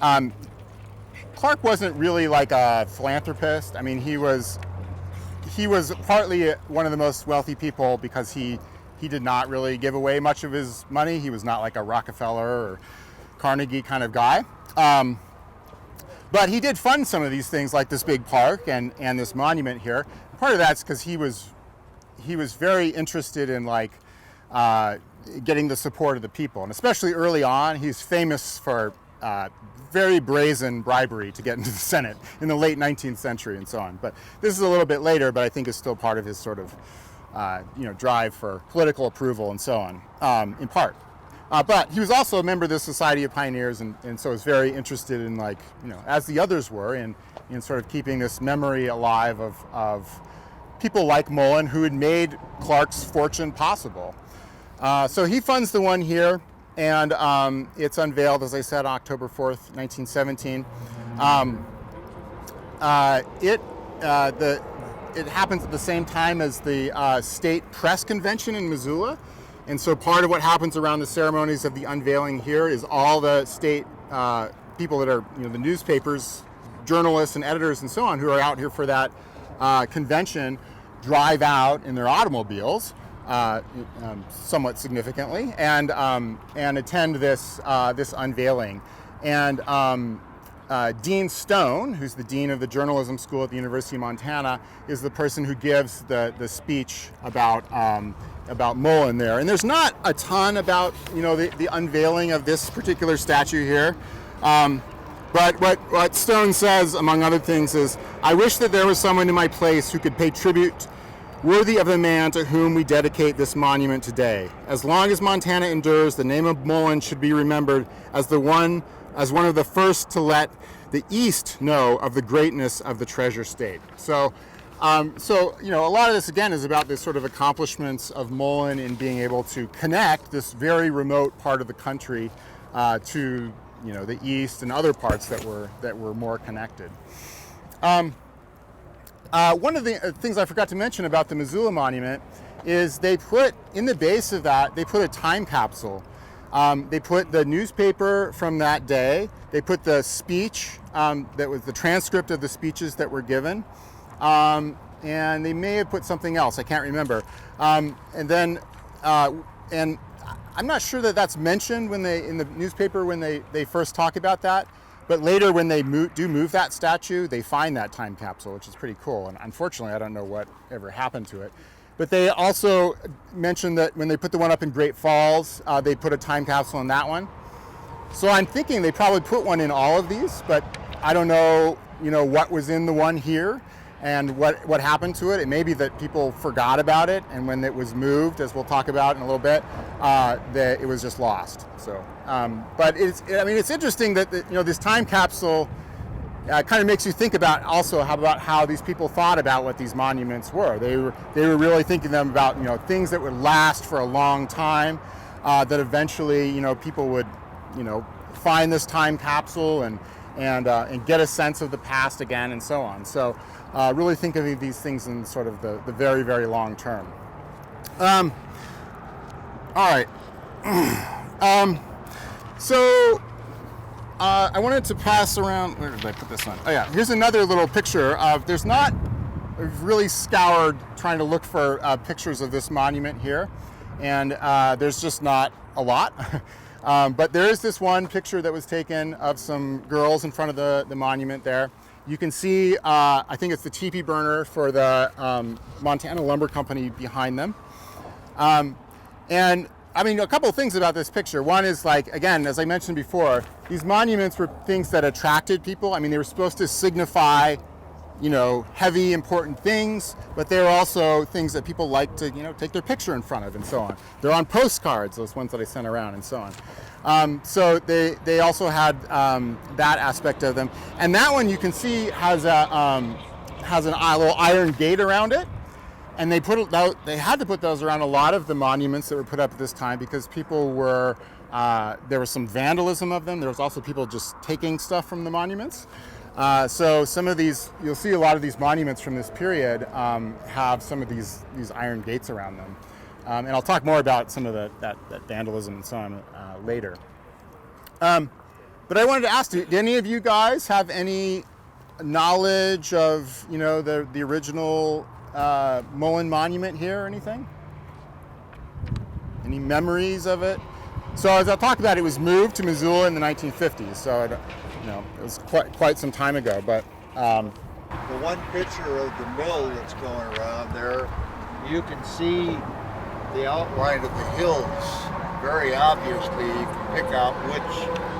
Clark wasn't really like a philanthropist. I mean, he was partly one of the most wealthy people because he did not really give away much of his money. He was not like a Rockefeller or Carnegie kind of guy. But he did fund some of these things like this big park and this monument here. Part of that's because he was very interested in like getting the support of the people. And especially early on, he's famous for very brazen bribery to get into the Senate in the late 19th century and so on. But this is a little bit later, but I think it's still part of his sort of drive for political approval and so on, in part. But he was also a member of the Society of Pioneers and so was very interested in like, as the others were, in sort of keeping this memory alive of people like Mullen who had made Clark's fortune possible. So he funds the one here, and it's unveiled, as I said, October 4th, 1917. It happens at the same time as the state press convention in Missoula. And so part of what happens around the ceremonies of the unveiling here is all the state people that are, the newspapers, journalists and editors and so on who are out here for that convention drive out in their automobiles, somewhat significantly, and attend this unveiling. And Dean Stone, who's the dean of the journalism school at the University of Montana, is the person who gives the speech about Mullen there. And there's not a ton about the unveiling of this particular statue here. But what Stone says, among other things, is, "I wish that there was someone in my place who could pay tribute worthy of the man to whom we dedicate this monument today. As long as Montana endures, the name of Mullen should be remembered as one of the first to let the East know of the greatness of the treasure state." So a lot of this again is about this sort of accomplishments of Mullen in being able to connect this very remote part of the country to the East and other parts that were more connected. One of the things I forgot to mention about the Missoula Monument is they put in the base of that, they put a time capsule. They put the newspaper from that day. They put the speech that was the transcript of the speeches that were given. And they may have put something else. I can't remember. And I'm not sure that that's mentioned in the newspaper when they first talk about that. But later, when they move that statue, they find that time capsule, which is pretty cool. And unfortunately, I don't know what ever happened to it. But they also mentioned that when they put the one up in Great Falls, they put a time capsule in that one. So I'm thinking they probably put one in all of these, but I don't know, what was in the one here and what happened to it. It may be that people forgot about it, and when it was moved, as we'll talk about in a little bit, that it was just lost. So, but it's interesting that this time capsule kind of makes you think about also how these people thought about what these monuments were. They were really thinking them about things that would last for a long time, that eventually people would find this time capsule and get a sense of the past again and so on. So really think of these things in sort of the very, very long term. All right. I wanted to pass around, where did I put this on? Oh yeah, here's another little picture of, I've really scoured trying to look for pictures of this monument here, and there's just not a lot. But there is this one picture that was taken of some girls in front of the monument there. You can see, I think it's the teepee burner for the Montana Lumber Company behind them. And a couple of things about this picture. One is, again, as I mentioned before, these monuments were things that attracted people. They were supposed to signify, heavy, important things, but they're also things that people like to, take their picture in front of and so on. They're on postcards, those ones that I sent around and so on. So they also had that aspect of them. And that one you can see has a little iron gate around it. And they had to put those around a lot of the monuments that were put up at this time because people were, there was some vandalism of them. There was also people just taking stuff from the monuments. So some of these, you'll see a lot of these monuments from this period have some of these iron gates around them. And I'll talk more about some of that vandalism and so on later. But I wanted to ask, do any of you guys have any knowledge of, the original Mullen monument here or anything? Any memories of it? So as I'll talk about, it was moved to Missoula in the 1950s. So it was quite some time ago. But The one picture of the mill that's going around there, you can see the outline of the hills. Very obviously, you can pick out which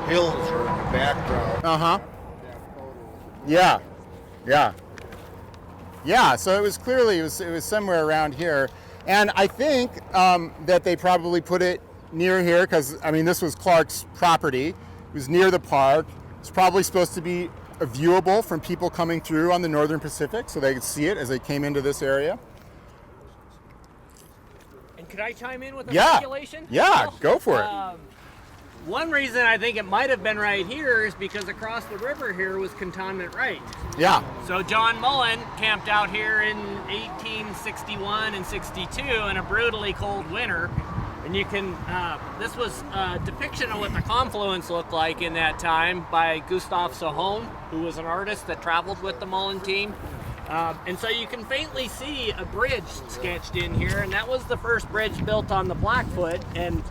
hills are in the background. Yeah. So it was clearly, it was somewhere around here. And I think that they probably put it near here because, this was Clark's property. It was near the park. It's probably supposed to be viewable from people coming through on the Northern Pacific so they could see it as they came into this area. And could I chime in with a Yeah. speculation? Yeah, go for it. One reason I think it might have been right here is because across the river here was Cantonment Wright. Yeah. So John Mullen camped out here in 1861 and 62 in a brutally cold winter. And you can, this was a depiction of what the confluence looked like in that time by Gustav Sahome, who was an artist that traveled with the Mullen team. And so you can faintly see a bridge sketched in here, and that was the first bridge built on the Blackfoot. And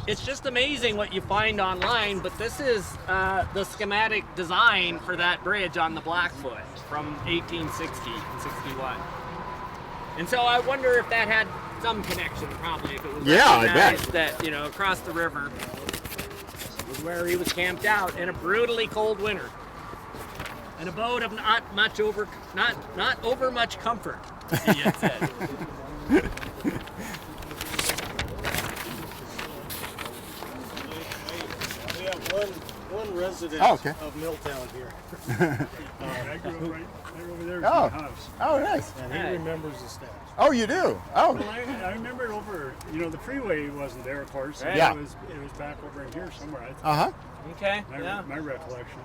it's just amazing what you find online, but this is the schematic design for that bridge on the Blackfoot from 1860 and 61. And so I wonder if that had some connection, probably, if it was I bet. that, across the river was where he was camped out in a brutally cold winter. An abode of not over much comfort, he had said. We have one resident of Milltown here. I grew up right over there. Oh. My house. Oh, nice. And he remembers the steps. Oh, you do? Oh. Well, I remember it over. The freeway wasn't there, of course. Right. Yeah. It was back over in here somewhere. Uh-huh. Okay, My recollection.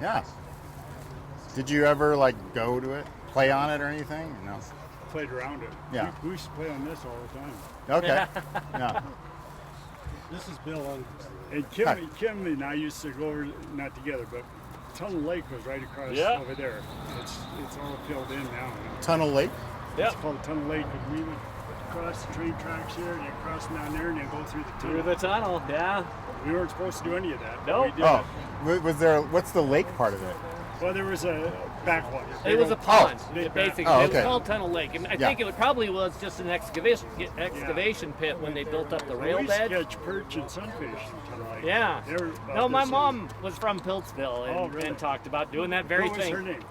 Yeah. Did you ever, go to it, play on it or anything? No. Played around it. Yeah. We used to play on this all the time. Okay. Yeah. This is Bill on. And Kim and I used to go over, not together, but Tunnel Lake was right across over there. It's all filled in now. Tunnel Lake? It's called Tunnel Lake. And we would cross the train tracks here, and then cross down there, and then go through the tunnel. through the tunnel, yeah. We weren't supposed to do any of that. but Nope. We did Oh. it. Was there, what's the lake part of it? Well, there was a backwater. It was a pond, Big basically. Oh, It okay. was called Tunnel Lake, and I think it probably was just an excavation pit when they built up the rail We used to bed. catch perch and sunfish in Tunnel Lake. Yeah. They were about No, my this mom was from Piltsville and, Oh, really? and talked about doing that very What was thing. her name?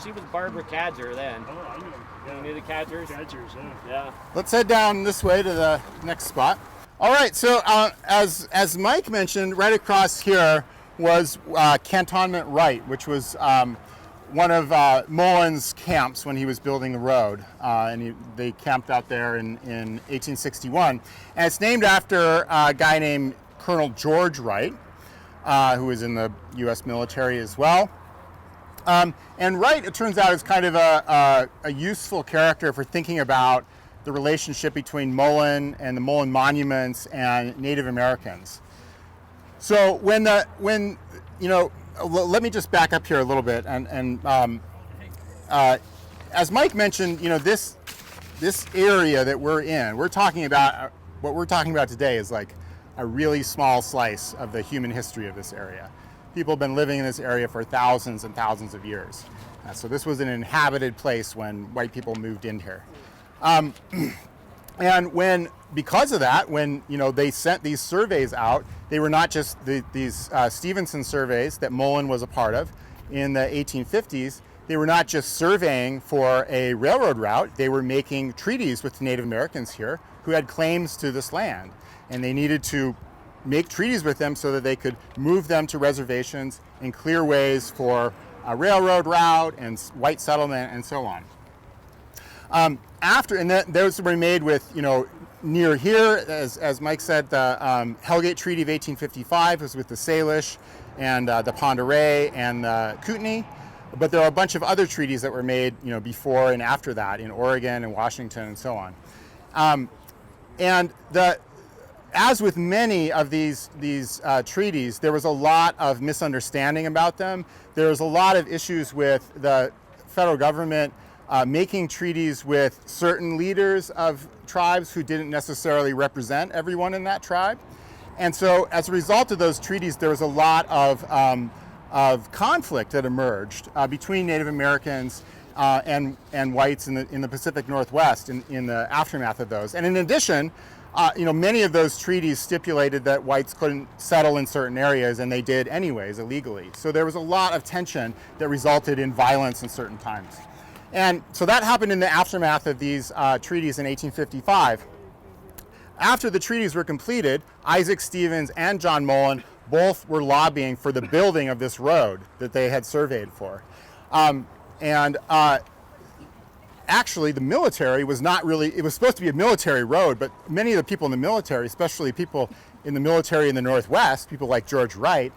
She was Barbara Cadger then. Oh, I know. You knew the Cadgers? Catchers, yeah. Yeah. Let's head down this way to the next spot. All right, so as Mike mentioned, right across here was Cantonment Wright, which was one of Mullen's camps when he was building the road. And they camped out there in 1861. And it's named after a guy named Colonel George Wright, who was in the U.S. military as well. And Wright, it turns out, is kind of a useful character for thinking about the relationship between Mullen and the Mullen monuments and Native Americans. So let me just back up here a little bit. And as Mike mentioned, this area that we're in, what we're talking about today is like a really small slice of the human history of this area. People have been living in this area for thousands and thousands of years. So this was an inhabited place when white people moved in here. And because of that, when they sent these surveys out, they were not just these Stevenson surveys that Mullen was a part of in the 1850s. they were not just surveying for a railroad route, they were making treaties with Native Americans here who had claims to this land. And they needed to make treaties with them so that they could move them to reservations and clear ways for a railroad route and white settlement and so on. Those were made with, near here, as Mike said, the Hellgate Treaty of 1855 was with the Salish and the Pend Oreille and the Kootenai. But there are a bunch of other treaties that were made, before and after that in Oregon and Washington and so on. As with many of these treaties, there was a lot of misunderstanding about them. There was a lot of issues with the federal government making treaties with certain leaders of tribes who didn't necessarily represent everyone in that tribe. And so as a result of those treaties, there was a lot of conflict that emerged between Native Americans and whites in the Pacific Northwest in the aftermath of those. And in addition, many of those treaties stipulated that whites couldn't settle in certain areas, and they did anyways, illegally. So there was a lot of tension that resulted in violence in certain times. And so that happened in the aftermath of these treaties in 1855. After the treaties were completed, Isaac Stevens and John Mullen both were lobbying for the building of this road that they had surveyed for. Actually, the military was not really, it was supposed to be a military road, but many of the people in the military, especially people in the military in the Northwest, people like George Wright,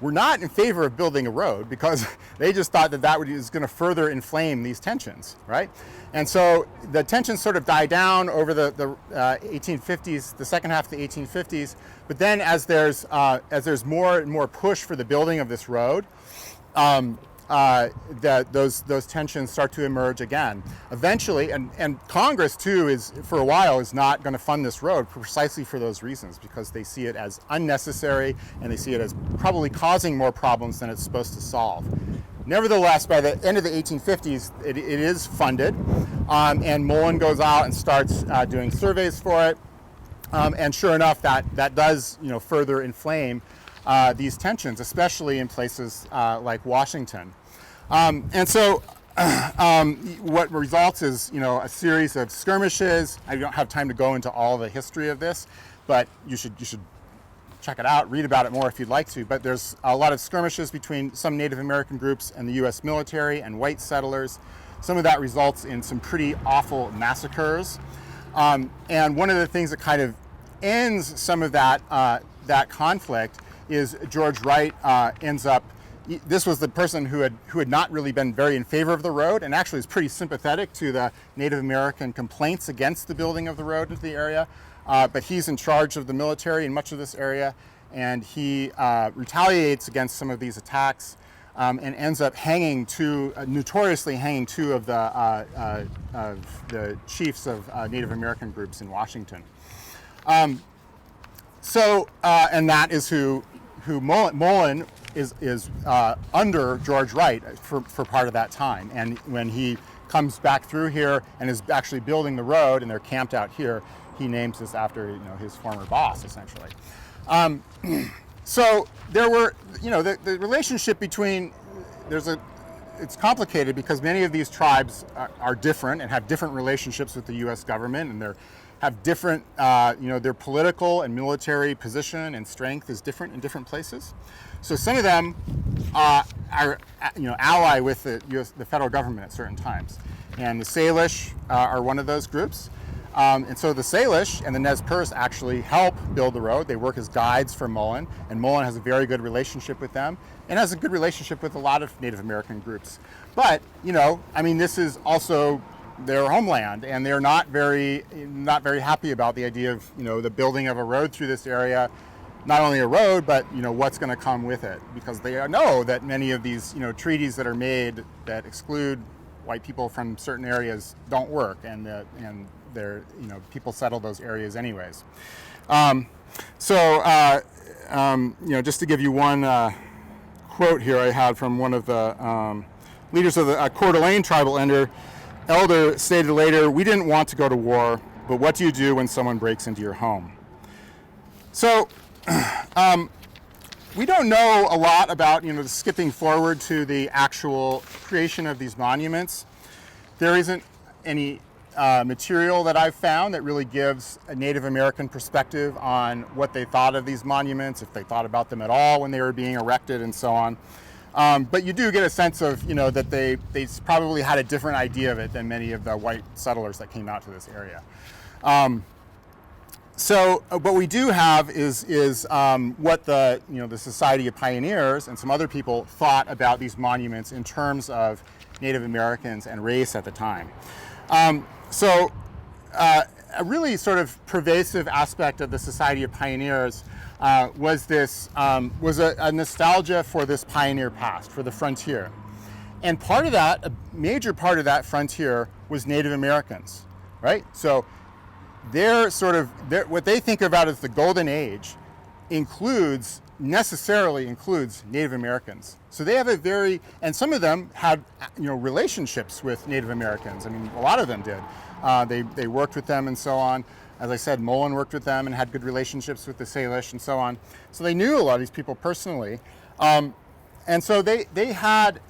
were not in favor of building a road because they just thought that was going to further inflame these tensions, right? And so the tensions sort of died down over the 1850s, the second half of the 1850s. But then as there's more and more push for the building of this road, those tensions start to emerge again. Eventually, and Congress too is not going to fund this road precisely for those reasons, because they see it as unnecessary and they see it as probably causing more problems than it's supposed to solve. Nevertheless, by the end of the 1850s, it is funded, and Mullen goes out and starts doing surveys for it, and sure enough, that does further inflame these tensions, especially in places like Washington. And so what results is, a series of skirmishes. I don't have time to go into all the history of this, but you should check it out, read about it more if you'd like to. But there's a lot of skirmishes between some Native American groups and the U.S. military and white settlers. Some of that results in some pretty awful massacres. And one of the things that kind of ends some of that conflict is George Wright ends up. This was the person who had not really been very in favor of the road, and actually is pretty sympathetic to the Native American complaints against the building of the road into the area. But he's in charge of the military in much of this area, and he retaliates against some of these attacks and ends up notoriously hanging two of the chiefs of Native American groups in Washington. And that is who Mullen is under George Wright for part of that time. And when he comes back through here and is actually building the road, and they're camped out here, he names this after his former boss, essentially. So there were, the relationship between, it's complicated because many of these tribes are different and have different relationships with the U.S. government, and have different, their political and military position and strength is different in different places. So some of them are, ally with the federal government at certain times. And the Salish are one of those groups. And so the Salish and the Nez Perce actually help build the road. They work as guides for Mullen, and Mullen has a very good relationship with them and has a good relationship with a lot of Native American groups. But, this is also their homeland, and they're not very happy about the idea of, the building of a road through this area. Not only a road, but, what's going to come with it, because they know that many of these, treaties that are made that exclude white people from certain areas don't work, and they're, people settle those areas anyways. Just to give you one quote here I had from one of the leaders of the Coeur d'Alene tribal elder stated later, "We didn't want to go to war, but what do you do when someone breaks into your home?" So we don't know a lot about, skipping forward to the actual creation of these monuments. There isn't any material that I've found that really gives a Native American perspective on what they thought of these monuments, if they thought about them at all when they were being erected and so on. But you do get a sense of, that they probably had a different idea of it than many of the white settlers that came out to this area. So what we do have is what the Society of Pioneers and some other people thought about these monuments in terms of Native Americans and race at the time. A really sort of pervasive aspect of the Society of Pioneers was a nostalgia for this pioneer past, for the frontier. And part of that, a major part of that frontier was Native Americans, right? So what they think about as the golden age necessarily includes Native Americans. So they have and some of them had, relationships with Native Americans. I mean, a lot of them did. They worked with them and so on. As I said, Mullen worked with them and had good relationships with the Salish and so on. So they knew a lot of these people personally. And so they had,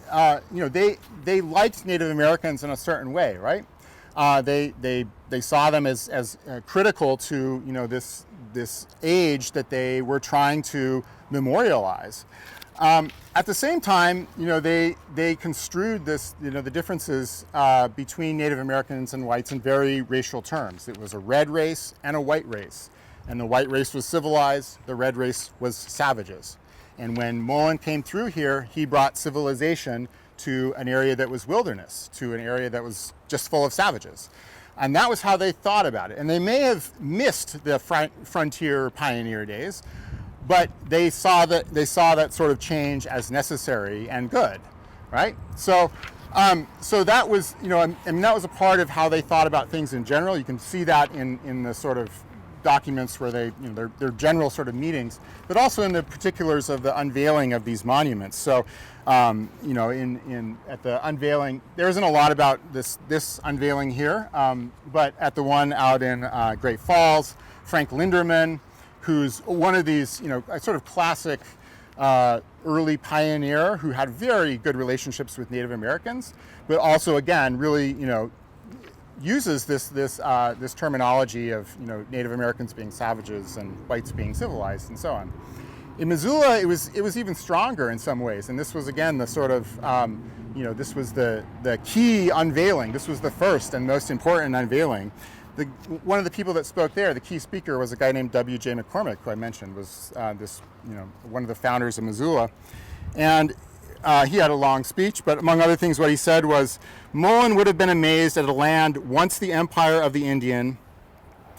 they liked Native Americans in a certain way, right? They saw them as critical to this age that they were trying to memorialize. At the same time, they construed this, the differences between Native Americans and whites in very racial terms. It was a red race and a white race, and the white race was civilized, the red race was savages. And when Mullen came through here, he brought civilization to an area that was wilderness, to an area that was just full of savages. And that was how they thought about it. And they may have missed the frontier pioneer days, but they saw that sort of change as necessary and good, right? So that was, that was a part of how they thought about things in general. You can see that in the sort of documents where they, their general sort of meetings, but also in the particulars of the unveiling of these monuments. So, at the unveiling, there isn't a lot about this unveiling here, but at the one out in Great Falls, Frank Linderman, who's one of these, a sort of classic early pioneer who had very good relationships with Native Americans, but also, again, really, uses this terminology of Native Americans being savages and whites being civilized and so on. In Missoula, it was even stronger in some ways, and this was again the sort of this was the key unveiling. This was the first and most important unveiling. One of the people that spoke there, the key speaker, was a guy named W.J. McCormick, who I mentioned was one of the founders of Missoula, and he had a long speech, but among other things, what he said was, Mullen would have been amazed at a land once the empire of the Indian,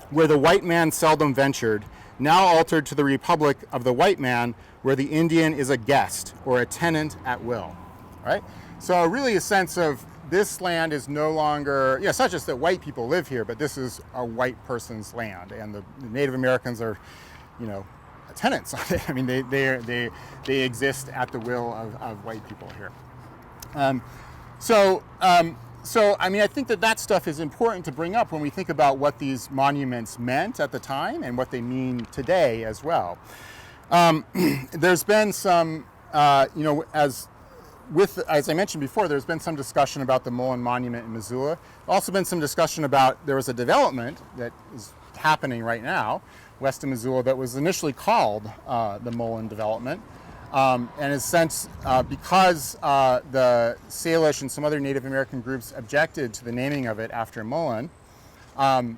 where the white man seldom ventured, now altered to the republic of the white man, where the Indian is a guest or a tenant at will, right? So really a sense of this land is no longer, it's not just that white people live here, but this is a white person's land, and the Native Americans are, tenants on it. I mean, they exist at the will of white people here. So I mean, I think that stuff is important to bring up when we think about what these monuments meant at the time and what they mean today as well. There's been some, as I mentioned before, there's been some discussion about the Mullen Monument in Missoula. Also been some discussion about, there was a development that is happening right now west of Missoula that was initially called the Mullen Development. And has since, because the Salish and some other Native American groups objected to the naming of it after Mullen, it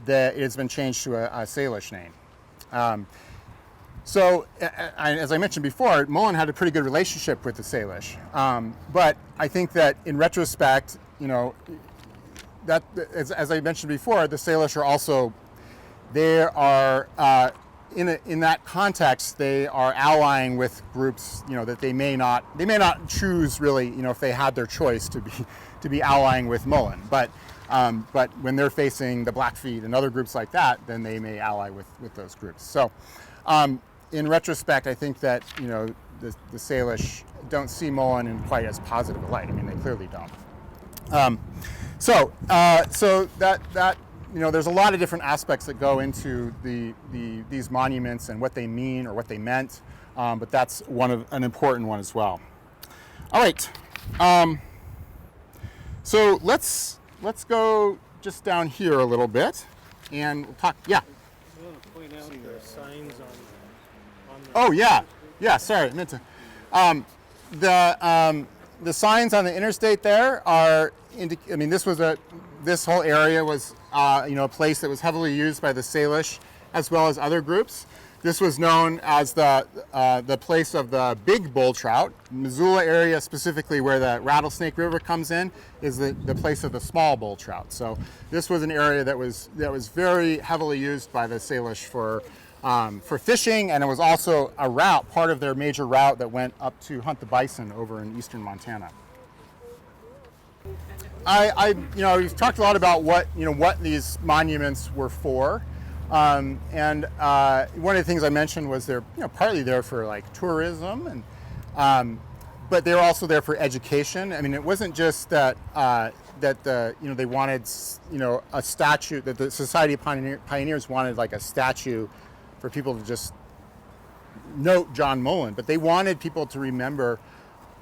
has been changed to a Salish name. So, as I mentioned before, Mullen had a pretty good relationship with the Salish. But I think that in retrospect, that as I mentioned before, the Salish are also, in that context, they are allying with groups, that they may not choose really, if they had their choice to be allying with Mullen. But when they're facing the Blackfeet and other groups like that, then they may ally with those groups. So, in retrospect, I think that the Salish don't see Mullen in quite as positive a light. I mean, they clearly don't. So that. There's a lot of different aspects that go into these monuments and what they mean or what they meant. but that's an important one as well. All right, so let's go just down here a little bit, and we'll talk. Yeah. I want to point out the signs on the Oh yeah. Sorry, I meant to. The signs on the interstate there are. I mean, this whole area was a place that was heavily used by the Salish as well as other groups. This was known as the place of the big bull trout. Missoula area, specifically where the Rattlesnake River comes in, is the place of the small bull trout. So this was an area that was very heavily used by the Salish for fishing, and it was also a route, part of their major route that went up to hunt the bison over in eastern Montana. We've talked a lot about what these monuments were for. And one of the things I mentioned was they're partly there for like tourism, and but they were also there for education. I mean, it wasn't just that they wanted a statue, that the Society of Pioneers wanted like a statue for people to just note John Mullen, but they wanted people to remember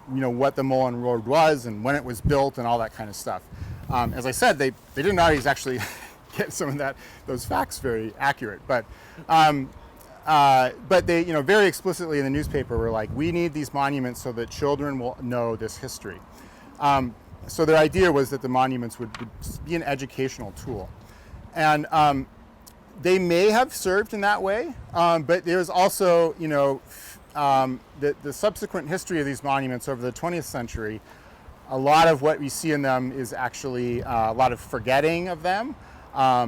what the Mullen Road was and when it was built and all that kind of stuff. As I said, they didn't always actually get some of those facts very accurate, but they very explicitly in the newspaper were like, we need these monuments so that children will know this history. So their idea was that the monuments would be an educational tool, and they may have served in that way, but there's also the subsequent history of these monuments over the 20th century. A lot of what we see in them is actually a lot of forgetting of them. I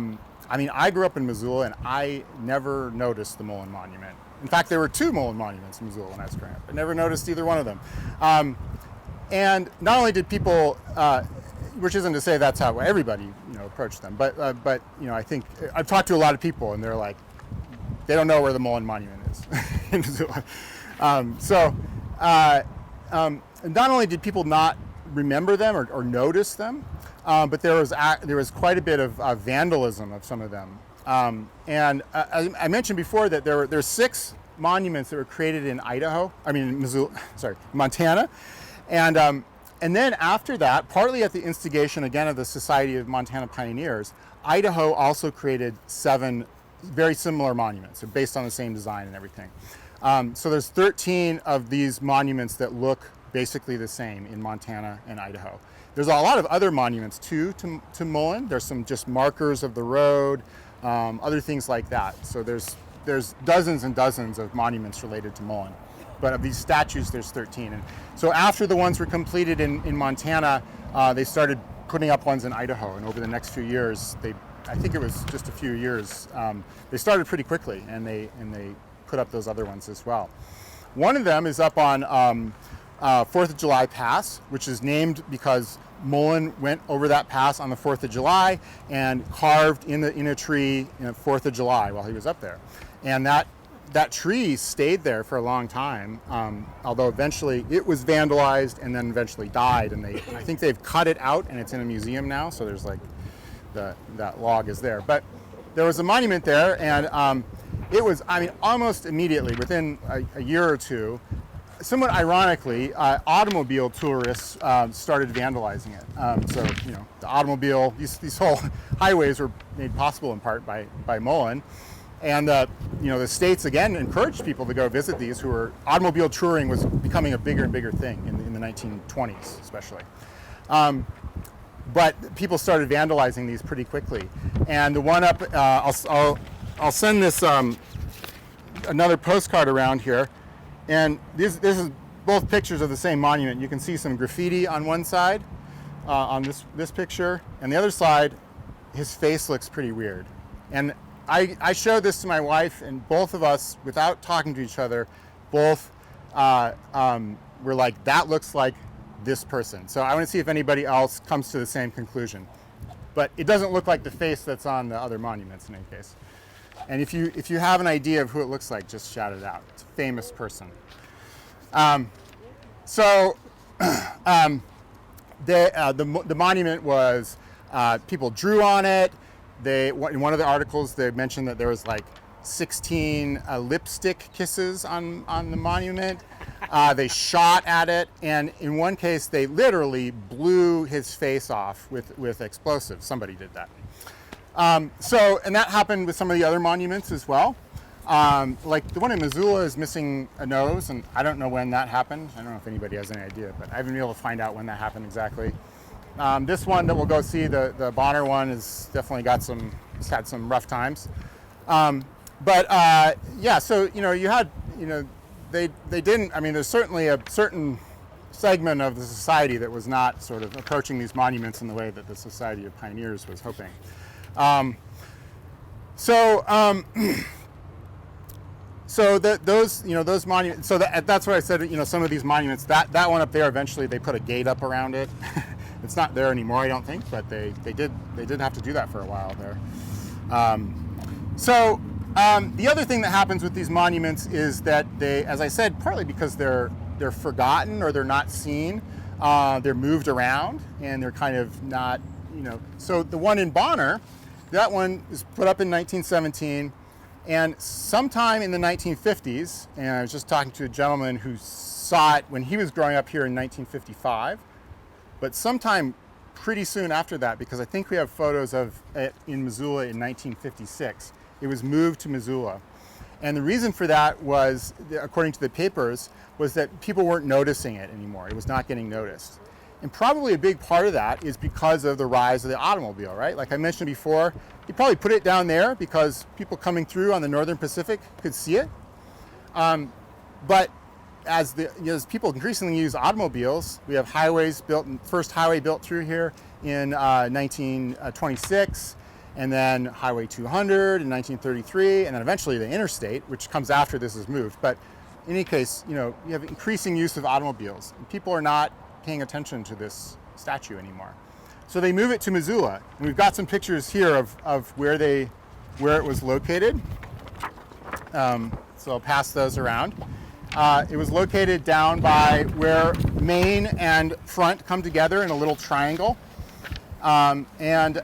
mean, I grew up in Missoula, and I never noticed the Mullen Monument. In fact, there were 2 Mullen monuments in Missoula when I was growing up. I never noticed either one of them. And not only did people, which isn't to say that's how everybody approached them, but I think I've talked to a lot of people, and they're like, they don't know where the Mullen Monument is in Missoula. Not only did people not remember them or notice them, but there was quite a bit of vandalism of some of them. And I mentioned before that there's 6 monuments that were created in Montana, and then after that, partly at the instigation again of the Society of Montana Pioneers, Idaho also created 7 very similar monuments, based on the same design and everything. So there's 13 of these monuments that look basically the same in Montana and Idaho. There's a lot of other monuments too to Mullen. There's some just markers of the road, other things like that. So there's dozens and dozens of monuments related to Mullen. But of these statues, there's 13. And so after the ones were completed in Montana, they started putting up ones in Idaho. And over the next few years, I think it was just a few years, they started pretty quickly, and they put up those other ones as well. One of them is up on 4th of July Pass, which is named because Mullen went over that pass on the 4th of July and carved in a tree 4th of July while he was up there. And that tree stayed there for a long time, although eventually it was vandalized and then eventually died. And I think they've cut it out, and it's in a museum now, so there's like that log is there. But there was a monument there, and it was, almost immediately, within a year or two, somewhat ironically, automobile tourists started vandalizing it. So, the automobile, these whole highways were made possible in part by Mullen. And, the states, again, encouraged people to go visit these automobile touring was becoming a bigger and bigger thing in the 1920s, especially. But people started vandalizing these pretty quickly. And the one up, I'll send this another postcard around here. And this is both pictures of the same monument. You can see some graffiti on one side, on this picture, and the other side, his face looks pretty weird. And I showed this to my wife, and both of us, without talking to each other, both were like, that looks like this person. So I want to see if anybody else comes to the same conclusion. But it doesn't look like the face that's on the other monuments in any case. And if you have an idea of who it looks like, just shout it out. It's a famous person. The monument was, people drew on it. In one of the articles, they mentioned that there was like 16 lipstick kisses on the monument. They shot at it, and in one case, they literally blew his face off with explosives. Somebody did that. And that happened with some of the other monuments as well. Like the one in Missoula is missing a nose, and I don't know when that happened. I don't know if anybody has any idea, but I haven't been able to find out when that happened exactly. This one that we'll go see, the Bonner one, has definitely it's had some rough times. Yeah, so, you had, they didn't, I mean, there's certainly a certain segment of the society that was not sort of approaching these monuments in the way that the Society of Pioneers was hoping. Those monuments, that's what I said, some of these monuments, that one up there, eventually they put a gate up around it. It's not there anymore, I don't think, but they did have to do that for a while there. The other thing that happens with these monuments is that they, as I said, partly because they're forgotten or they're not seen, they're moved around and they're kind of not, So the one in Bonner, that one was put up in 1917, and sometime in the 1950s, and I was just talking to a gentleman who saw it when he was growing up here in 1955, but sometime pretty soon after that, because I think we have photos of it in Missoula in 1956. It was moved to Missoula. And the reason for that was, according to the papers, was that people weren't noticing it anymore. It was not getting noticed. And probably a big part of that is because of the rise of the automobile, right? Like I mentioned before, you probably put it down there because people coming through on the Northern Pacific could see it. But as people increasingly use automobiles, we have highways built, first highway built through here in 1926, and then Highway 200 in 1933, and then eventually the interstate, which comes after this is moved. But in any case, you have increasing use of automobiles, and people are not paying attention to this statue anymore. So they move it to Missoula, and we've got some pictures here of where it was located. So I'll pass those around. It was located down by where main and front come together in a little triangle. And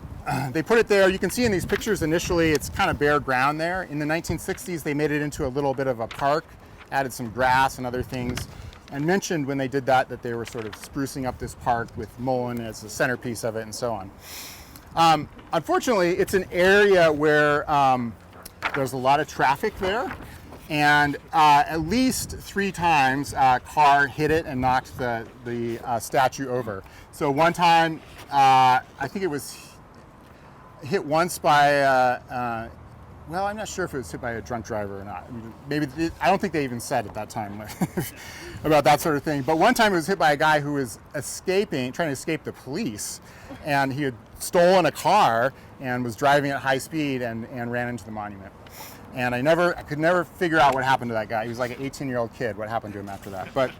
they put it there. You can see in these pictures initially it's kind of bare ground there. In the 1960s they made it into a little bit of a park, added some grass and other things, and mentioned when they did that they were sort of sprucing up this park with Mullen as the centerpiece of it and so on. Unfortunately, it's an area where there's a lot of traffic there, and at least 3 times a car hit it and knocked the statue over. So one time, I think it was hit once by well, I'm not sure if it was hit by a drunk driver or not. I mean, I don't think they even said at that time about that sort of thing. But one time it was hit by a guy who was trying to escape the police, and he had stolen a car and was driving at high speed and ran into the monument. And I could never figure out what happened to that guy. He was like an 18-year-old kid. What happened to him after that? But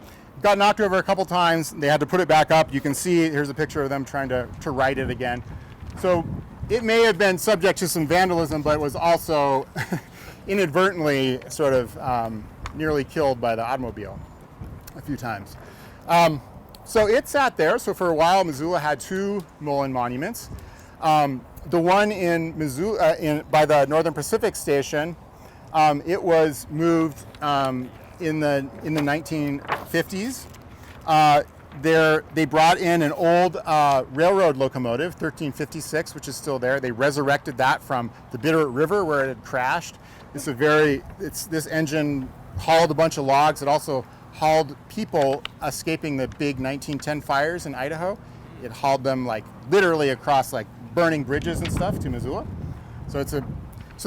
got knocked over a couple times. They had to put it back up. You can see, here's a picture of them trying to right it again. So it may have been subject to some vandalism, but it was also inadvertently sort of nearly killed by the automobile a few times. So it sat there. So for a while, Missoula had 2 Mullen monuments. The one in Missoula, by the Northern Pacific Station, it was moved in the 1950s. They brought in an old railroad locomotive, 1356, which is still there. They resurrected that from the Bitterroot River where it had crashed. This engine hauled a bunch of logs. It also hauled people escaping the big 1910 fires in Idaho. It hauled them literally across burning bridges and stuff to Missoula. So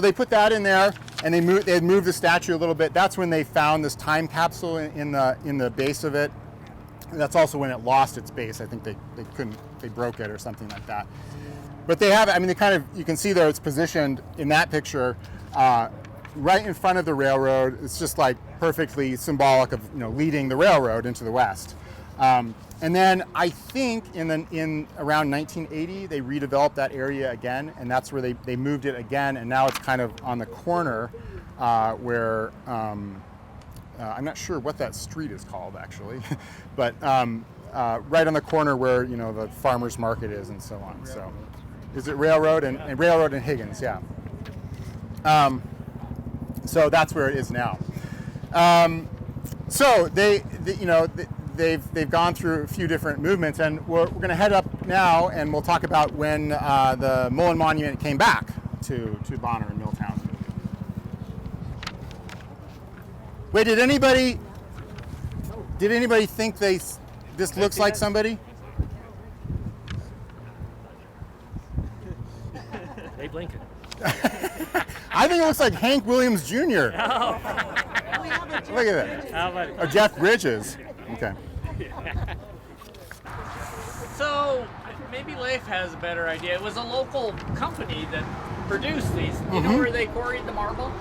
they put that in there, and they had moved the statue a little bit. That's when they found this time capsule in the base of it. That's also when it lost its base. I think they broke it or something like that. But they have, you can see there it's positioned in that picture right in front of the railroad. It's just perfectly symbolic of leading the railroad into the west. And then I think in around 1980 they redeveloped that area again, and that's where they moved it again, and now it's kind of on the corner where I'm not sure what that street is called actually, but right on the corner where the farmers market is and so on. So, is it Railroad and Railroad and Higgins? Yeah. So that's where it is now. So they've gone through a few different movements, and we're going to head up now, and we'll talk about when the Mullen Monument came back to Bonner and Milltown. Wait, did anybody think this looks like somebody? Abe Lincoln. I think it looks like Hank Williams Jr. Oh. Look at that. How about it? Or Jeff Bridges. Okay. So maybe Leif has a better idea. It was a local company that produced these. You know where they quarried the marble?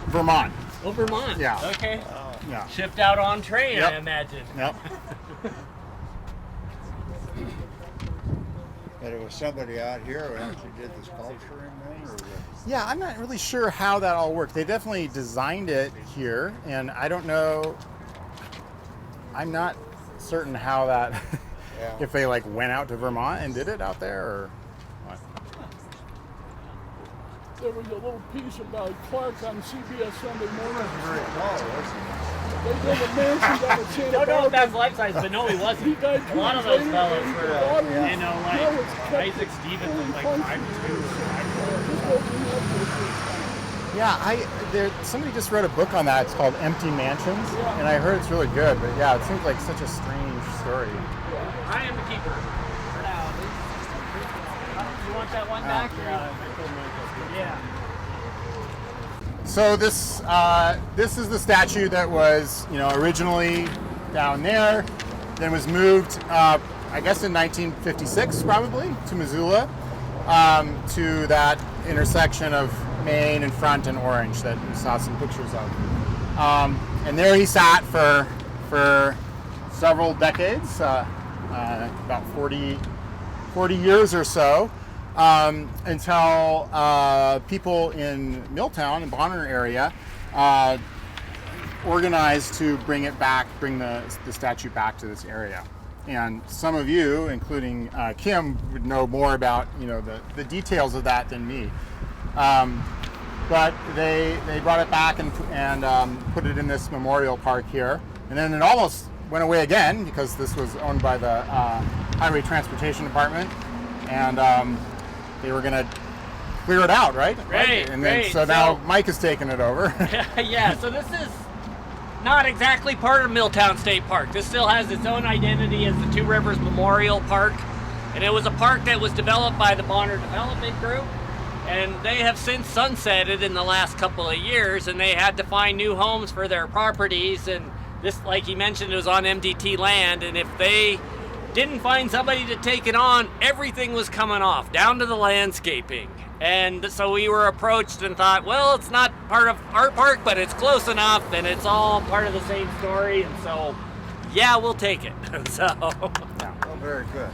Vermont. Oh, Vermont. Yeah. Okay. Yeah. Shipped out on train, Yep. I imagine. Yep. But it was somebody out here who actually did the sculpturing then, or what? Yeah, I'm not really sure how that all worked. They definitely designed it here, and I don't know. I'm not certain how that. Yeah. If they like went out to Vermont and did it out there, or what? There was a little piece about Clark on CBS Sunday morning. Very tall, wasn't They did a mansion down at Santa Don't know if Barbara. that's life size, but no, he He wasn't. died A lot of 2 those years fellas later, were, and the water you know, now like it's kept Isaac Stevens was like fully 5'2". Yeah, somebody just wrote a book on that. It's called Empty Mansions, and I heard it's really good. But yeah, it seems like such a strange story. I am the keeper. For now. You want that one back? Yeah. So this is the statue that was originally down there, then was moved I guess in 1956 probably to Missoula, to that intersection of Main and Front and Orange that we saw some pictures of, and there he sat for several decades, about 40 years or so. Until people in Milltown and Bonner area organized to bring the statue back to this area. And some of you, including Kim, would know more about the details of that than me. But they brought it back and put it in this memorial park here, and then it almost went away again because this was owned by the Highway Transportation Department, and they were going to clear it out, right? Right, And then, right. so now Mike has taken it over. Yeah, so this is not exactly part of Milltown State Park. This still has its own identity as the Two Rivers Memorial Park, and it was a park that was developed by the Bonner Development Group, and they have since sunsetted in the last couple of years, and they had to find new homes for their properties, and this, like he mentioned, it was on MDT land, and if they didn't find somebody to take it on, everything was coming off, down to the landscaping. And so we were approached and thought, well, it's not part of our park, but it's close enough, and it's all part of the same story, and so, yeah, we'll take it. So, Oh, very good.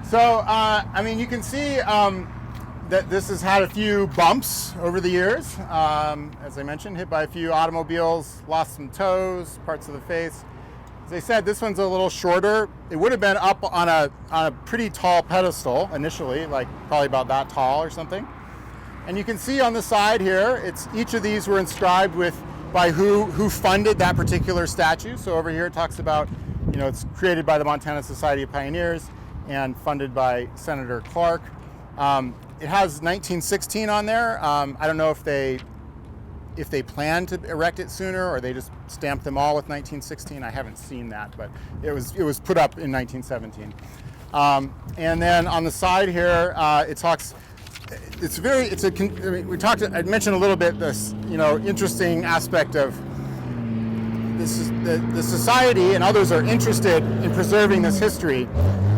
So, I mean, you can see that this has had a few bumps over the years. As I mentioned, hit by a few automobiles, lost some toes, parts of the face. As I said, this one's a little shorter. It would have been up on a pretty tall pedestal initially, like probably about that tall or something. And you can see on the side here, each of these were inscribed by who funded that particular statue. So over here it talks about, it's created by the Montana Society of Pioneers and funded by Senator Clark. It has 1916 on there. I don't know if they plan to erect it sooner or they just stamped them all with 1916. I haven't seen that, but it was put up in 1917. And then on the side here, it talks. I mentioned a little bit this, interesting aspect of this is the society, and others are interested in preserving this history,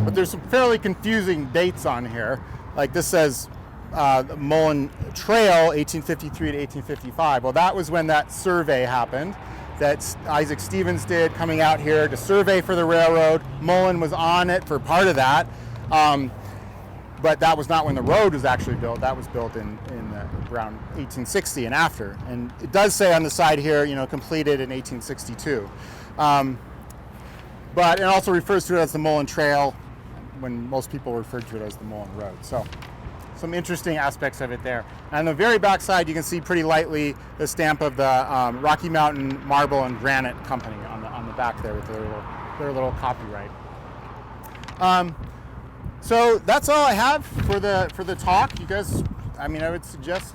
but there's some fairly confusing dates on here. Like this says Mullen Trail 1853 to 1855. Well, that was when that survey happened that Isaac Stevens did, coming out here to survey for the railroad. Mullen was on it for part of that, but that was not when the road was actually built. That was built in around 1860 and after. And it does say on the side here, completed in 1862. But it also refers to it as the Mullen Trail when most people refer to it as the Mullen Road. So some interesting aspects of it there. And on the very back side, you can see pretty lightly the stamp of the Rocky Mountain Marble and Granite Company on the back there with their little copyright. So that's all I have for the talk. You guys, I mean, I would suggest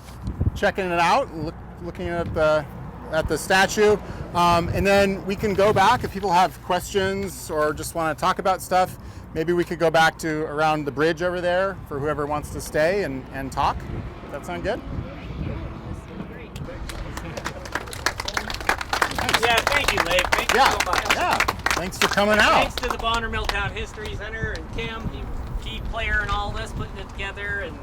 checking it out, looking at the statue, and then we can go back if people have questions or just want to talk about stuff. Maybe we could go back to around the bridge over there for whoever wants to stay and talk. Does that sound good? Yeah, thank you, Leif. Thank you so much. Yeah, thanks for coming out. Thanks to the Bonner Milltown History Center and Kim, key player in all this, putting it together. And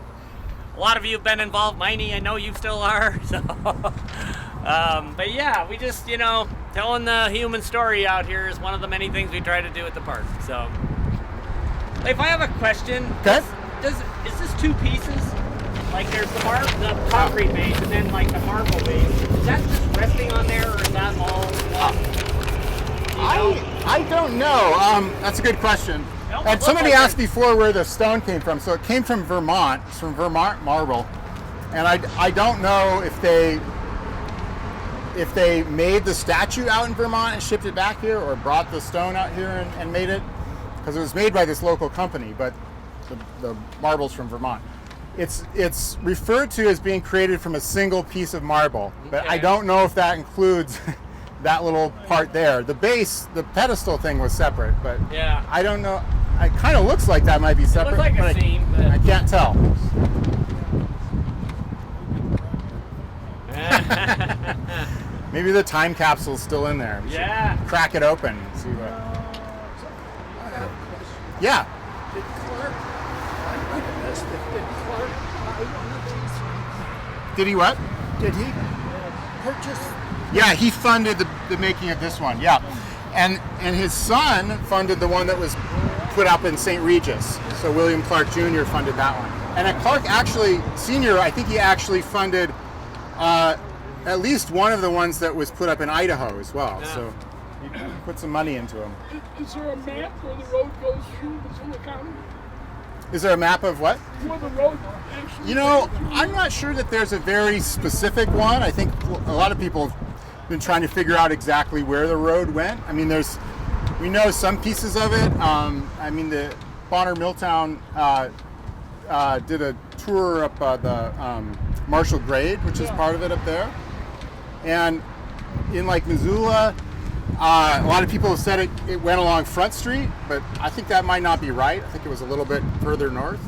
a lot of you have been involved. Miney, I know you still are. So, but yeah, we just, telling the human story out here is one of the many things we try to do at the park. So, Leif, I have a question. Okay. Is this two pieces? Like there's the concrete base and then like the marble base. Is that just resting on there, or is that all? I don't know. That's a good question. And somebody asked before where the stone came from. So it came from Vermont. It's from Vermont marble. And I don't know if they made the statue out in Vermont and shipped it back here, or brought the stone out here and made it, because it was made by this local company, but the marble's from Vermont. It's referred to as being created from a single piece of marble, but I don't know if that includes that little part there. The base, the pedestal thing was separate, but yeah, I don't know. It kind of looks like that might be separate. It looks like a seam, but I can't tell. Maybe the time capsule's still in there. We should crack it open and see what. Yeah. Did Clark buy one of these? Did he what? Did he purchase? Yeah, he funded the making of this one. Yeah, and his son funded the one that was put up in St. Regis. So William Clark Jr. funded that one. And Clark actually, Sr., I think he actually funded at least one of the ones that was put up in Idaho as well. Yeah. So he put some money into them. Is there a map where the road goes through Missoula County? Is there a map of what? Where the road actually I'm not sure that there's a very specific one. I think a lot of people have been trying to figure out exactly where the road went. I mean, we know some pieces of it. I mean, the Bonner Milltown did a tour up the Marshall Grade, which is part of it up there. And in like Missoula, a lot of people have said it went along Front Street, but I think that might not be right. I think it was a little bit further north.